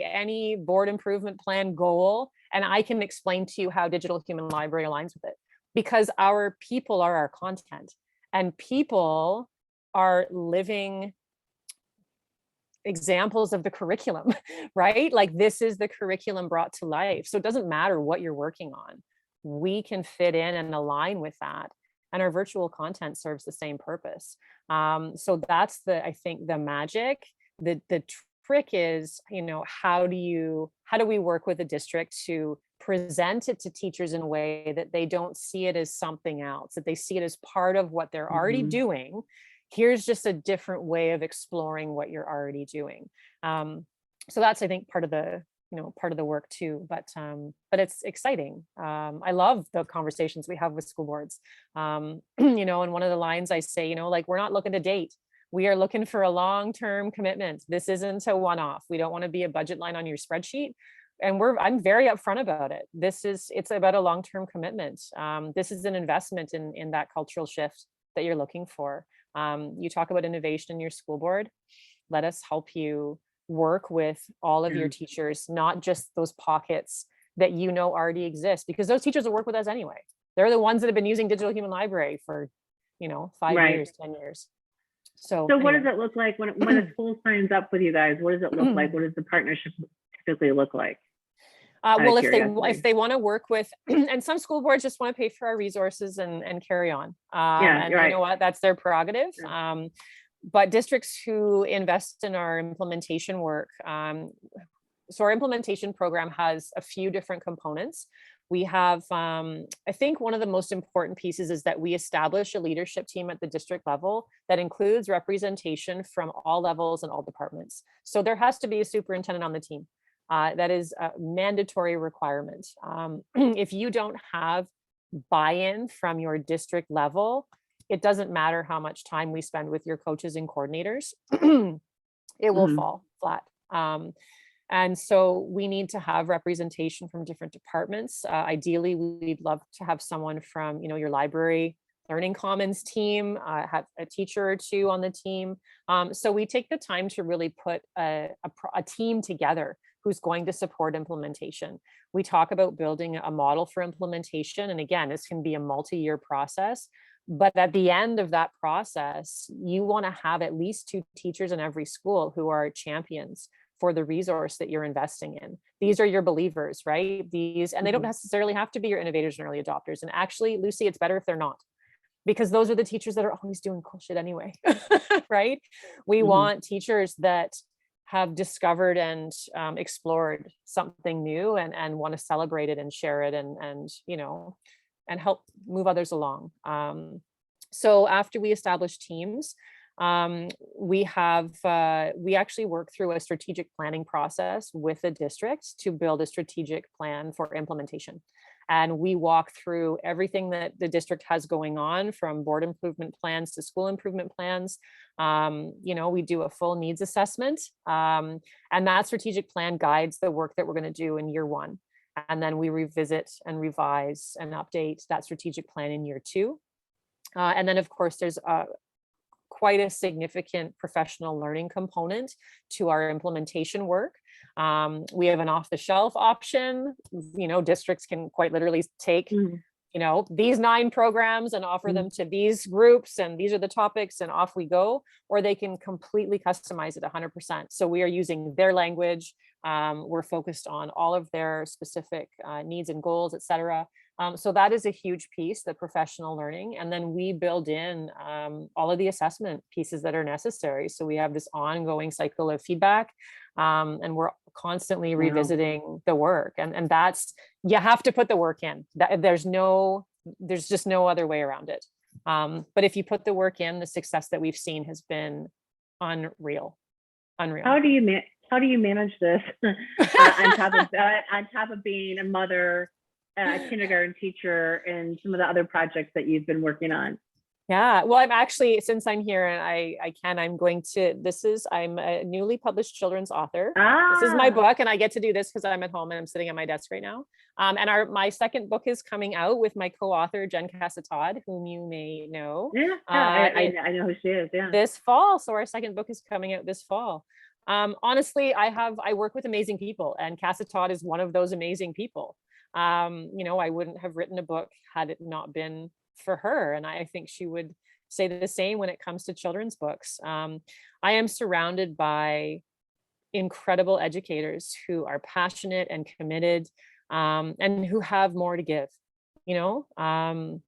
any board improvement plan goal, and I can explain to you how digital human library aligns with it, because our people are our content, and people are living examples of the curriculum, right? Like, this is the curriculum brought to life. So it doesn't matter what you're working on. We can fit in and align with that. And our virtual content serves the same purpose. So that's I think the magic. The trick is, how do we work with a district to present it to teachers in a way that they don't see it as something else, that they see it as part of what they're already doing. Here's just a different way of exploring what you're already doing. So that's, I think, part of the part of the work too, but it's exciting. I love the conversations we have with school boards. And one of the lines I say, like, we're not looking to date. We are looking for a long-term commitment. This isn't a one-off. We don't want to be a budget line on your spreadsheet. And I'm very upfront about it. It's about a long-term commitment. This is an investment in that cultural shift that you're looking for. You talk about innovation in your school board. Let us help you work with all of your teachers, not just those pockets that already exist, because those teachers will work with us anyway. They're the ones that have been using digital human library for 5 years, 10 years. So what does it look like when a school signs up with you guys? What does it look like? What does the partnership typically look like? Well, if they want to work with, and some school boards just want to pay for our resources and carry on. And you know what, that's their prerogative. Yeah. But districts who invest in our implementation work, so our implementation program has a few different components. We have, I think one of the most important pieces is that we establish a leadership team at the district level that includes representation from all levels and all departments. So there has to be a superintendent on the team. That is a mandatory requirement. If you don't have buy-in from your district level, it doesn't matter how much time we spend with your coaches and coordinators, it will fall flat. And so we need to have representation from different departments. Ideally, we'd love to have someone from, your library learning commons team, have a teacher or two on the team. So we take the time to really put a team together who's going to support implementation. We talk about building a model for implementation. And again, this can be a multi-year process. But at the end of that process, you want to have at least 2 teachers in every school who are champions for the resource that you're investing in. These are your believers, right? And they don't necessarily have to be your innovators and early adopters. And actually, Lucy, it's better if they're not, because those are the teachers that are always doing cool shit anyway, right? We want teachers that have discovered and explored something new and want to celebrate it and share it and help move others along. So after we establish teams, we actually work through a strategic planning process with the district to build a strategic plan for implementation. And we walk through everything that the district has going on, from board improvement plans to school improvement plans. We do a full needs assessment, and that strategic plan guides the work that we're going to do in year 1. And then we revisit and revise and update that strategic plan in year 2. And then, of course, there's quite a significant professional learning component to our implementation work. We have an off-the-shelf option. Districts can quite literally take these 9 programs and offer them to these groups, and these are the topics, and off we go. Or they can completely customize it 100%. So we are using their language. We're focused on all of their specific needs and goals, et cetera. So that is a huge piece, the professional learning. And then we build in all of the assessment pieces that are necessary. So we have this ongoing cycle of feedback, and we're constantly revisiting the work. And that's, you have to put the work in. There's just no other way around it. But if you put the work in, the success that we've seen has been unreal. How do you manage this on top of being a mother, a kindergarten teacher, and some of the other projects that you've been working on? Yeah, well, I'm actually, since I'm here and I'm a newly published children's author. This is my book, and I get to do this because I'm at home and I'm sitting at my desk right now. And my second book is coming out with my co-author, Jen Cassell, whom you may know. Yeah, I know who she is, yeah. This fall, so our second book is coming out this fall. Honestly, I work with amazing people, and Cassell is one of those amazing people. I wouldn't have written a book had it not been for her. And I think she would say the same when it comes to children's books. I am surrounded by incredible educators who are passionate and committed, and who have more to give, And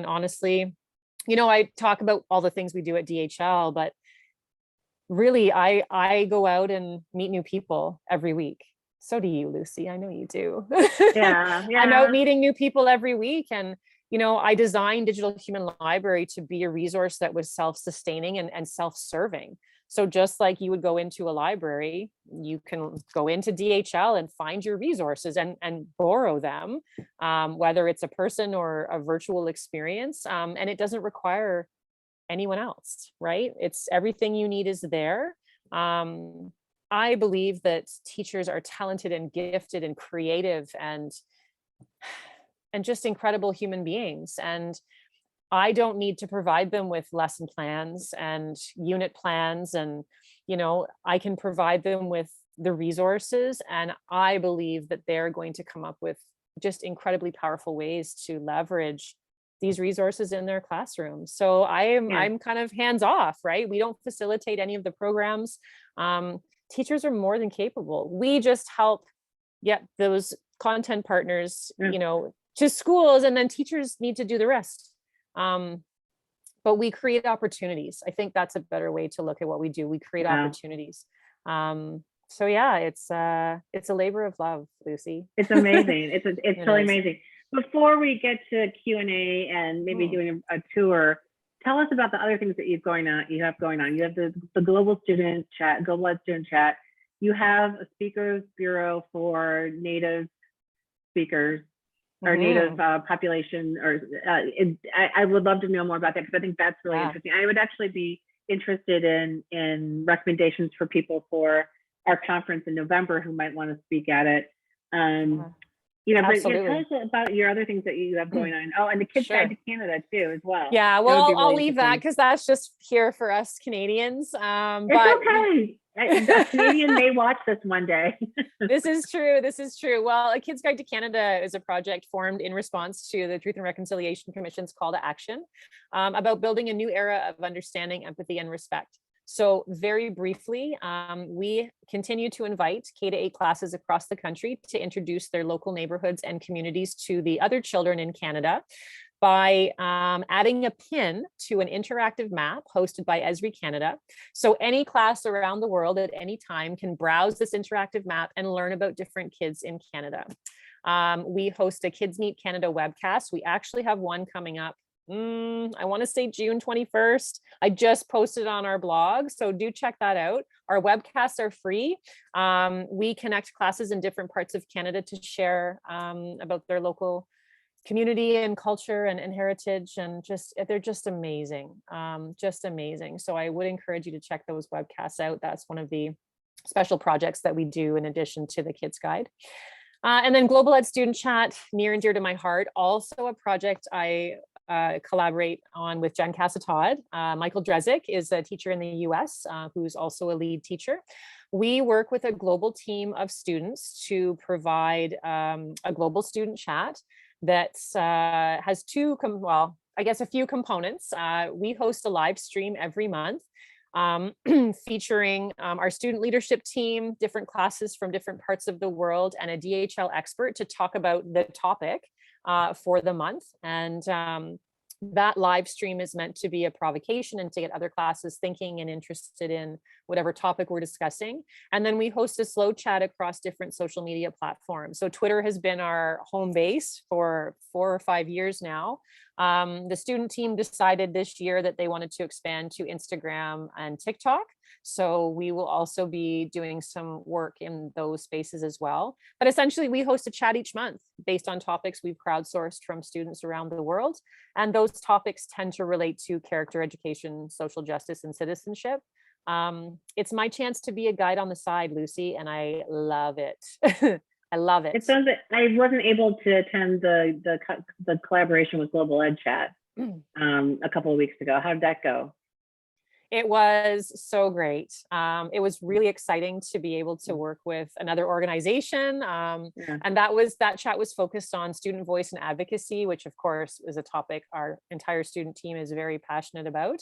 honestly, I talk about all the things we do at DHL, but really I go out and meet new people every week. So do you, Lucy. I know you do. Yeah. I'm out meeting new people every week. And, I designed Digital Human Library to be a resource that was self-sustaining and self-serving. So just like you would go into a library, you can go into DHL and find your resources and borrow them, whether it's a person or a virtual experience. And it doesn't require anyone else, right? It's everything you need is there. I believe that teachers are talented and gifted and creative and just incredible human beings. And I don't need to provide them with lesson plans and unit plans. And, I can provide them with the resources. And I believe that they're going to come up with just incredibly powerful ways to leverage these resources in their classrooms. So I'm kind of hands off, right? We don't facilitate any of the programs. Teachers are more than capable. We just help get those content partners, to schools, and then teachers need to do the rest. But we create opportunities. I think that's a better way to look at what we do. We create opportunities. So yeah, it's a labor of love, Lucy. It's amazing. It's totally amazing. Before we get to Q&A and maybe doing a tour, tell us about the other things that you have going on. You have the Global Student Chat, Global Ed Student Chat. You have a speakers bureau for Native speakers or Native population. Or I would love to know more about that, because I think that's really interesting. I would actually be interested in recommendations for people for our conference in November who might want to speak at it. But tell us about your other things that you have going on. Oh, and the Kids Guide to Canada too, as well. Yeah, well, I'll leave that because that's just here for us Canadians. But it's okay. A Canadian may watch this one day. This is true. Well, A Kids Guide to Canada is a project formed in response to the Truth and Reconciliation Commission's call to action about building a new era of understanding, empathy, and respect. So very briefly, we continue to invite K-8 classes across the country to introduce their local neighborhoods and communities to the other children in Canada by adding a pin to an interactive map hosted by Esri Canada. So any class around the world at any time can browse this interactive map and learn about different kids in Canada. We host a Kids Meet Canada webcast. We actually have one coming up. I want to say June 21st. I just posted on our blog, so do check that out. Our webcasts are free. We connect classes in different parts of Canada to share about their local community and culture and heritage, and they're just amazing, So I would encourage you to check those webcasts out. That's one of the special projects that we do in addition to the Kids Guide. And then Global Ed Student Chat, near and dear to my heart, also a project I collaborate on with Jen Cassell. Michael Drezick is a teacher in the US who's also a lead teacher. We work with a global team of students to provide a global student chat that has a few components. We host a live stream every month featuring our student leadership team, different classes from different parts of the world, and a DHL expert to talk about the topic for the month. And that live stream is meant to be a provocation and to get other classes thinking and interested in whatever topic we're discussing. And then we host a slow chat across different social media platforms. So Twitter has been our home base for 4 or 5 years now. The student team decided this year that they wanted to expand to Instagram and TikTok. So we will also be doing some work in those spaces as well. But essentially, we host a chat each month based on topics we've crowdsourced from students around the world. And those topics tend to relate to character education, social justice, and citizenship. It's my chance to be a guide on the side, Lucy, and I love it. I love it. It sounds like I wasn't able to attend the collaboration with Global Ed Chat a couple of weeks ago. How did that go? It was so great. It was really exciting to be able to work with another organization. And that chat was focused on student voice and advocacy, which of course is a topic our entire student team is very passionate about.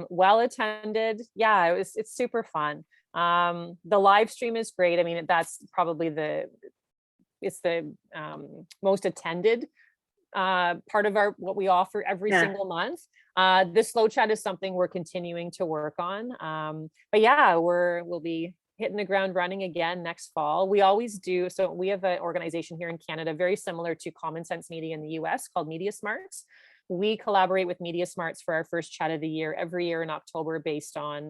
Well attended. Yeah, it's super fun. The live stream is great. I mean, that's probably the most attended part of what we offer every single month. This slow chat is something we're continuing to work on. But yeah, we'll be hitting the ground running again next fall. We always do. So we have an organization here in Canada, very similar to Common Sense Media in the US, called Media Smarts. we collaborate with Media Smarts for our first chat of the year every year in October based on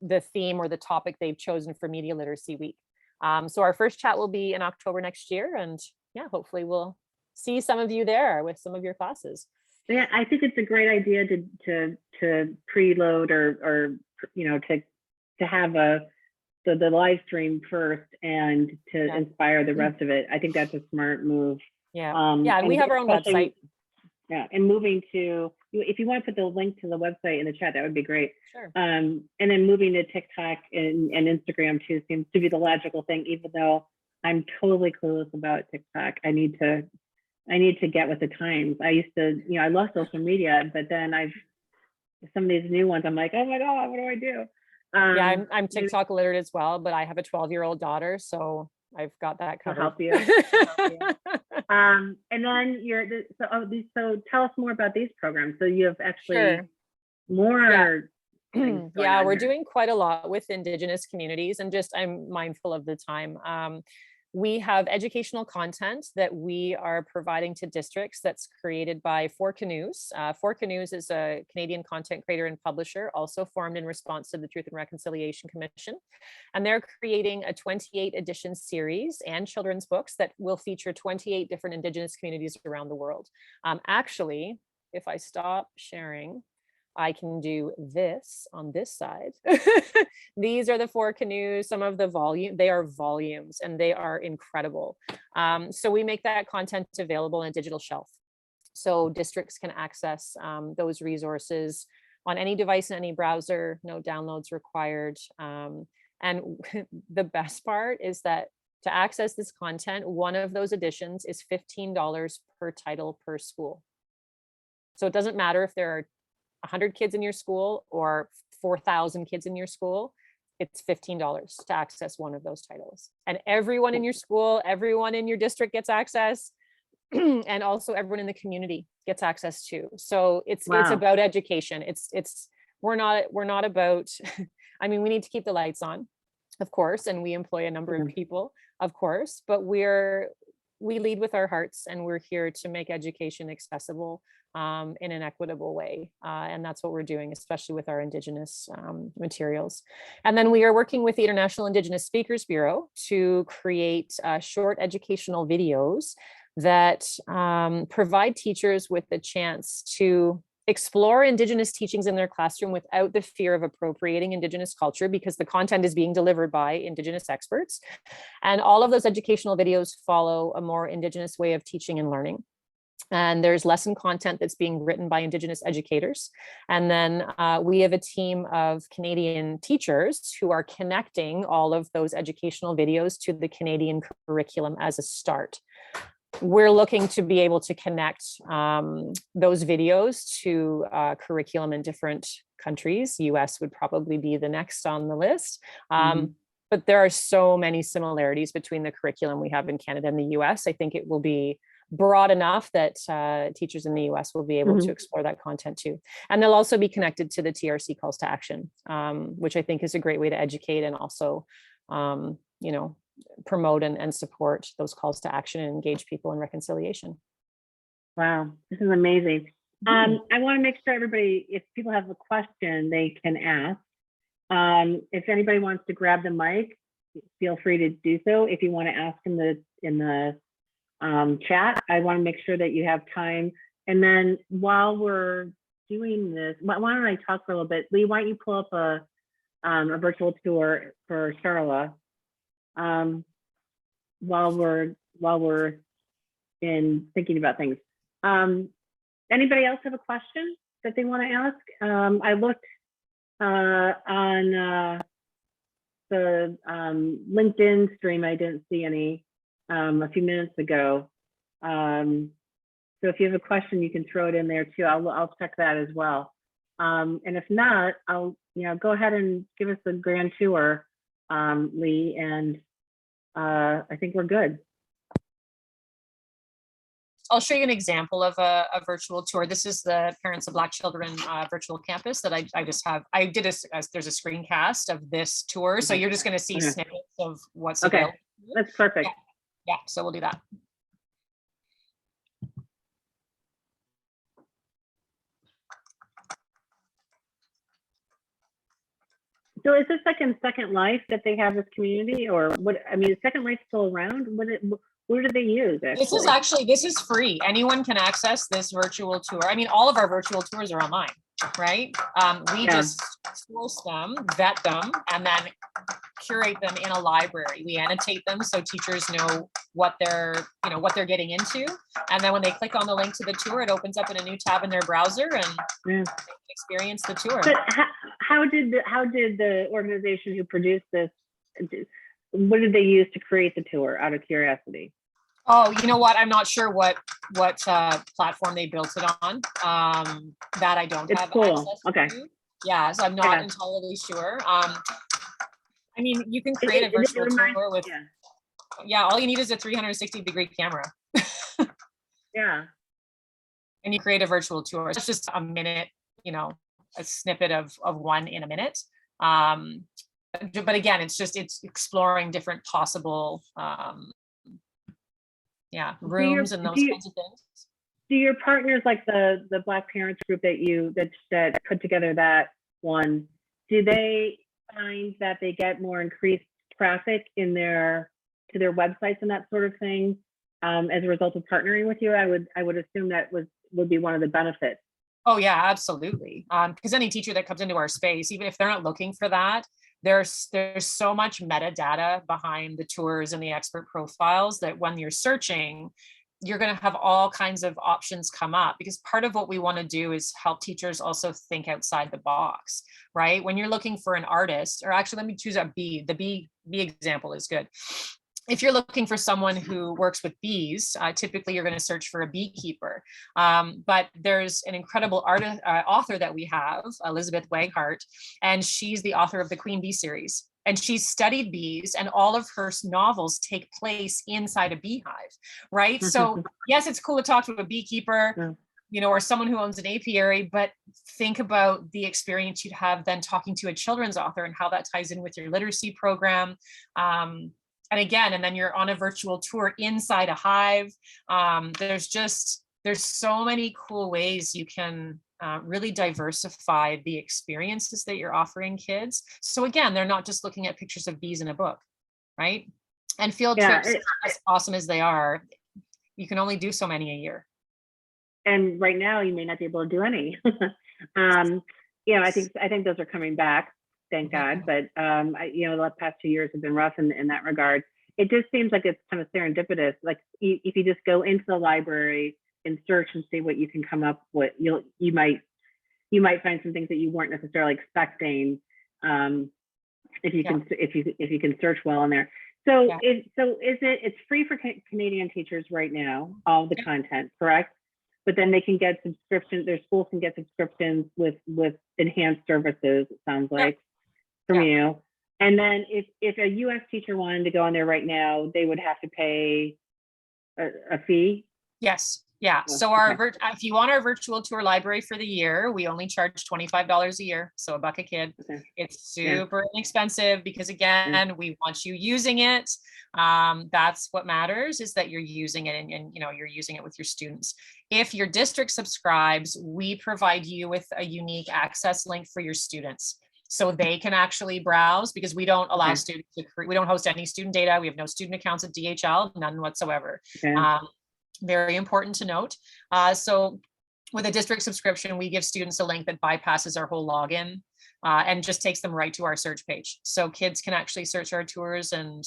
the theme or the topic they've chosen for Media Literacy Week. So our first chat will be in October next year, and yeah, hopefully we'll see some of you there with some of your classes. Yeah, I think it's a great idea to preload or to have the live stream first and to inspire the rest of it. I think that's a smart move. Yeah, and we have our own website. Yeah, and moving to, if you want to put the link to the website in the chat, that would be great. Sure. And then moving to TikTok and Instagram too seems to be the logical thing, even though I'm totally clueless about TikTok. I need to get with the times. I used to, I love social media, but then some of these new ones, I'm like, oh my God, what do I do? Yeah, I'm TikTok literate as well, but I have a 12-year-old daughter, so I've got that covered. I'll help you. And then so tell us more about these programs. So you have actually more. Yeah, we're doing quite a lot with Indigenous communities, and just I'm mindful of the time. We have educational content that we are providing to districts that's created by Four Canoes. Four Canoes is a Canadian content creator and publisher, also formed in response to the Truth and Reconciliation Commission. And they're creating a 28 edition series and children's books that will feature 28 different Indigenous communities around the world. Actually, if I stop sharing, I can do this on this side. These are the Four Canoes, some of the they are volumes and they are incredible. So we make that content available on a digital shelf. So districts can access those resources on any device in any browser, no downloads required. And the best part is that to access this content, one of those editions is $15 per title per school. So it doesn't matter if there are 100 kids in your school or 4,000 kids in your school, it's $15 to access one of those titles. And everyone in your school, everyone in your district gets access, and also everyone in the community gets access too. So it's about education. We're not about, I mean, we need to keep the lights on, of course, and we employ a number of people, of course, but we lead with our hearts, and we're here to make education accessible in an equitable way. And that's what we're doing, especially with our Indigenous materials. And then we are working with the International Indigenous Speakers Bureau to create short educational videos that provide teachers with the chance to explore Indigenous teachings in their classroom without the fear of appropriating Indigenous culture, because the content is being delivered by Indigenous experts. And all of those educational videos follow a more Indigenous way of teaching and learning. And there's lesson content that's being written by Indigenous educators. And then we have a team of Canadian teachers who are connecting all of those educational videos to the Canadian curriculum as a start. We're looking to be able to connect those videos to curriculum in different countries. US would probably be the next on the list. But there are so many similarities between the curriculum we have in Canada and the US. I think it will be broad enough that teachers in the US will be able to explore that content too. And they'll also be connected to the TRC calls to action, which I think is a great way to educate and also, promote and support those calls to action and engage people in reconciliation. Wow, this is amazing. I want to make sure everybody, if people have a question, they can ask. If anybody wants to grab the mic, feel free to do so. If you want to ask in the chat, I want to make sure that you have time. And then while we're doing this, why don't I talk for a little bit? Leigh, why don't you pull up a virtual tour for Charla while we're in thinking about things. Anybody else have a question that they want to ask? I looked on the LinkedIn stream. I didn't see any a few minutes ago. So if you have a question, you can throw it in there too. I'll check that as well. And if not, I'll go ahead and give us a grand tour, Leigh, and I think we're good. I'll show you an example of a virtual tour. This is the Parents of Black Children virtual campus that I just have. There's a screencast of this tour. So you're just going to see snippets of what's available. That's perfect. Yeah, so we'll do that. So is this like in Second Life that they have this community, or what? I mean, is Second Life still around? What do they use? This is free. Anyone can access this virtual tour. I mean, all of our virtual tours are online, right? We just source them, vet them, and then curate them in a library. We annotate them so teachers know what they're getting into. And then when they click on the link to the tour, it opens up in a new tab in their browser and they can experience the tour. But how did the organization who produced this, what did they use to create the tour, out of curiosity? Oh, you know what? I'm not sure what platform they built it on. That I don't have access to. Yeah, so I'm not entirely sure. I mean, you can create a virtual tour with, all you need is a 360-degree camera. Yeah. And you create a virtual tour. It's just a minute, a snippet of one in a minute. But again, it's exploring different possible, rooms and those kinds of things. Do your partners, like the Black Parents group that put together that one, do they find that they get more increased traffic to their websites and that sort of thing as a result of partnering with you? I would assume that would be one of the benefits. Oh yeah, absolutely. Because any teacher that comes into our space, even if they're not looking for that, there's so much metadata behind the tours and the expert profiles that when you're searching, you're going to have all kinds of options come up, because part of what we want to do is help teachers also think outside the box, right? When you're looking for an artist, or actually let me choose a bee. The bee example is good. If you're looking for someone who works with bees, typically you're going to search for a beekeeper. But there's an incredible author that we have, Elizabeth Waghart, and she's the author of the Queen Bee series. And she's studied bees, and all of her novels take place inside a beehive, right? So yes, it's cool to talk to a beekeeper, or someone who owns an apiary, but think about the experience you'd have then talking to a children's author and how that ties in with your literacy program. And then you're on a virtual tour inside a hive. There's so many cool ways you can really diversify the experiences that you're offering kids. So again, they're not just looking at pictures of bees in a book, right? And field trips, as awesome as they are, you can only do so many a year. And right now you may not be able to do any. I think those are coming back, thank God. But the past 2 years have been rough in that regard. It just seems like it's kind of serendipitous. Like if you just go into the library and search and see what you can come up with, you might find some things that you weren't necessarily expecting if you can search well in there. So it's free for Canadian teachers right now, all the content, correct? But then they can get subscriptions. Their schools can get subscriptions with enhanced services, it sounds like, from you. And then if a US teacher wanted to go on there right now, they would have to pay a fee? Yes. Yeah. So if you want our virtual tour library for the year, we only charge $25 a year. So $1 a kid. Okay. It's super inexpensive because again, we want you using it. That's what matters, is that you're using it and you're using it with your students. If your district subscribes, we provide you with a unique access link for your students, so they can actually browse, because we don't allow students we don't host any student data. We have no student accounts at DHL, none whatsoever. Very important to note. So with a district subscription, we give students a link that bypasses our whole login and just takes them right to our search page. So kids can actually search our tours and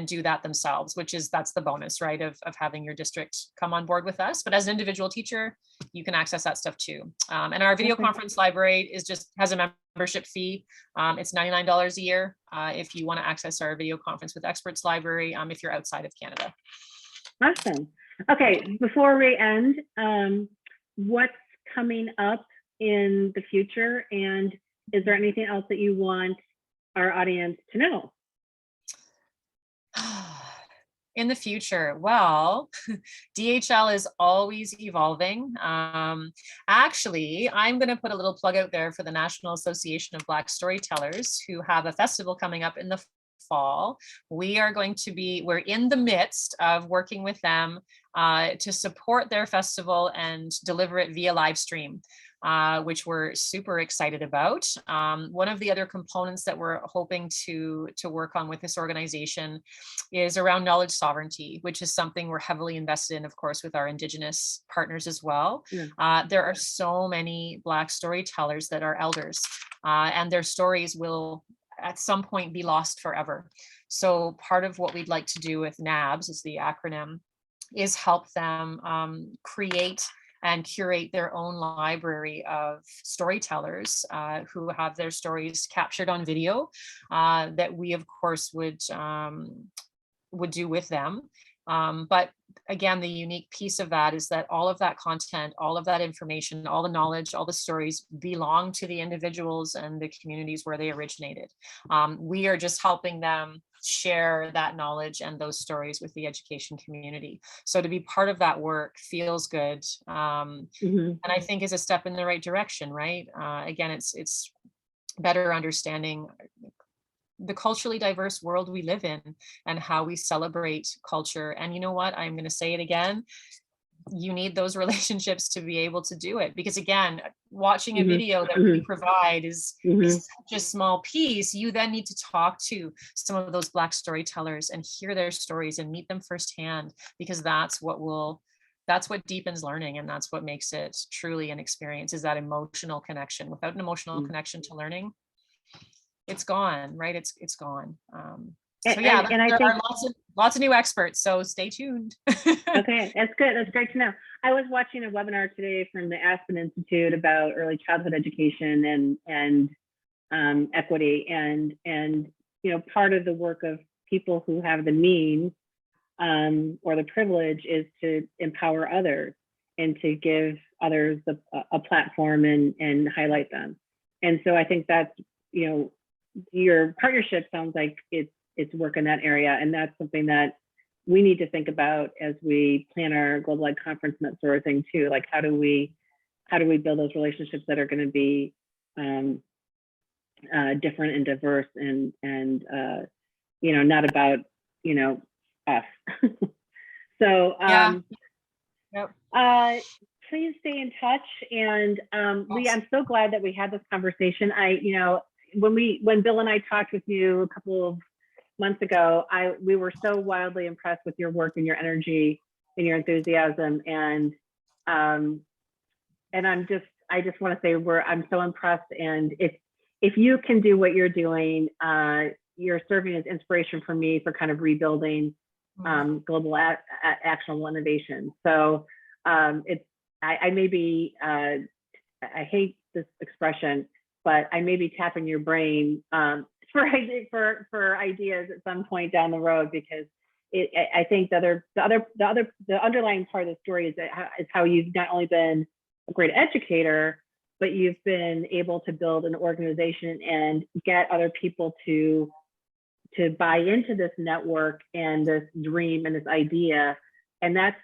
do that themselves, that's the bonus, right, of having your district come on board with us. But as an individual teacher, you can access that stuff too. And our video conference library has a membership fee. It's $99 a year if you want to access our video conference with experts library if you're outside of Canada. Awesome. Okay, before we end, what's coming up in the future, and is there anything else that you want our audience to know? In the future, well, DHL is always evolving. Actually, I'm going to put a little plug out there for the National Association of Black Storytellers, who have a festival coming up in the fall. We're in the midst of working with them to support their festival and deliver it via live stream. which we're super excited about. One of the other components that we're hoping to work on with this organization is around knowledge sovereignty, which is something we're heavily invested in, of course, with our Indigenous partners as well. Yeah. There are so many Black storytellers that are elders, and their stories will at some point be lost forever. So part of what we'd like to do with NABS, is the acronym, is help them create and curate their own library of storytellers who have their stories captured on video that we, of course, would do with them. But again, the unique piece of that is that all of that content, all of that information, all the knowledge, all the stories belong to the individuals and the communities where they originated. We are just helping them share that knowledge and those stories with the education community. So to be part of that work feels good. And I think is a step in the right direction, right? Again, it's better understanding the culturally diverse world we live in and how we celebrate culture. And you know what, I'm going to say it again, you need those relationships to be able to do it, because again, watching a video that we provide is such a small piece. You then need to talk to some of those Black storytellers and hear their stories and meet them firsthand, because that's what deepens learning, and that's what makes it truly an experience, is that emotional connection. Without an emotional connection to learning, it's gone, right? It's gone. So yeah, and I think are lots of new experts, so stay tuned. Okay, that's good. That's great to know. I was watching a webinar today from the Aspen Institute about early childhood education and equity, and you know, part of the work of people who have the means or the privilege is to empower others and to give others a platform and highlight them. And so I think that's, you know, your partnership sounds like it's work in that area, and that's something that we need to think about as we plan our Global Ed conference and that sort of thing too. Like, how do we build those relationships that are going to be different and diverse and you know, not about, you know, us. So please stay in touch. And Leigh, I'm so glad that we had this conversation. You know, when Bill and I talked with you a couple of months ago, we were so wildly impressed with your work and your energy and your enthusiasm. And I just want to say I'm so impressed. And if you can do what you're doing, you're serving as inspiration for me for kind of rebuilding global actionable innovation. So I may be, I hate this expression, but I may be tapping your brain for ideas at some point down the road, because I think the underlying part of the story is how you've not only been a great educator, but you've been able to build an organization and get other people to buy into this network and this dream and this idea. And that's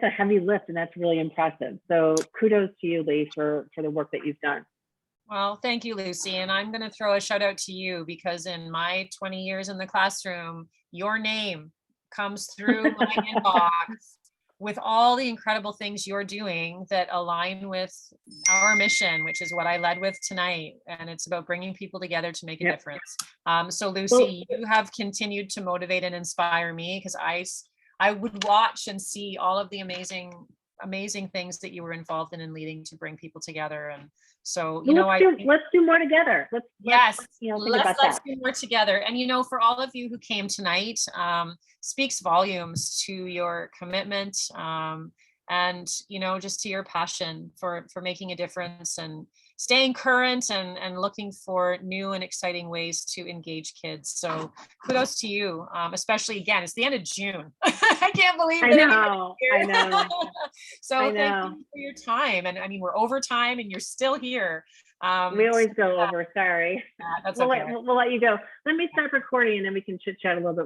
a heavy lift, and that's really impressive. So kudos to you, Leigh, for the work that you've done. Well, thank you, Lucy. And I'm going to throw a shout out to you, because in my 20 years in the classroom, your name comes through my inbox with all the incredible things you're doing that align with our mission, which is what I led with tonight. And it's about bringing people together to make a difference. So Lucy, you have continued to motivate and inspire me, because I would watch and see all of the amazing things that you were involved in and leading to bring people together. And so, you know, let's do more together. Let's do more together. And, you know, for all of you who came tonight, speaks volumes to your commitment and, you know, just to your passion for making a difference and staying current and looking for new and exciting ways to engage kids. So kudos to you, especially, again, it's the end of June. I can't believe it. I know. So thank you for your time. And I mean, we're over time and you're still here. We always go over, sorry. That's okay. We'll let you go. Let me stop recording and then we can chit chat a little bit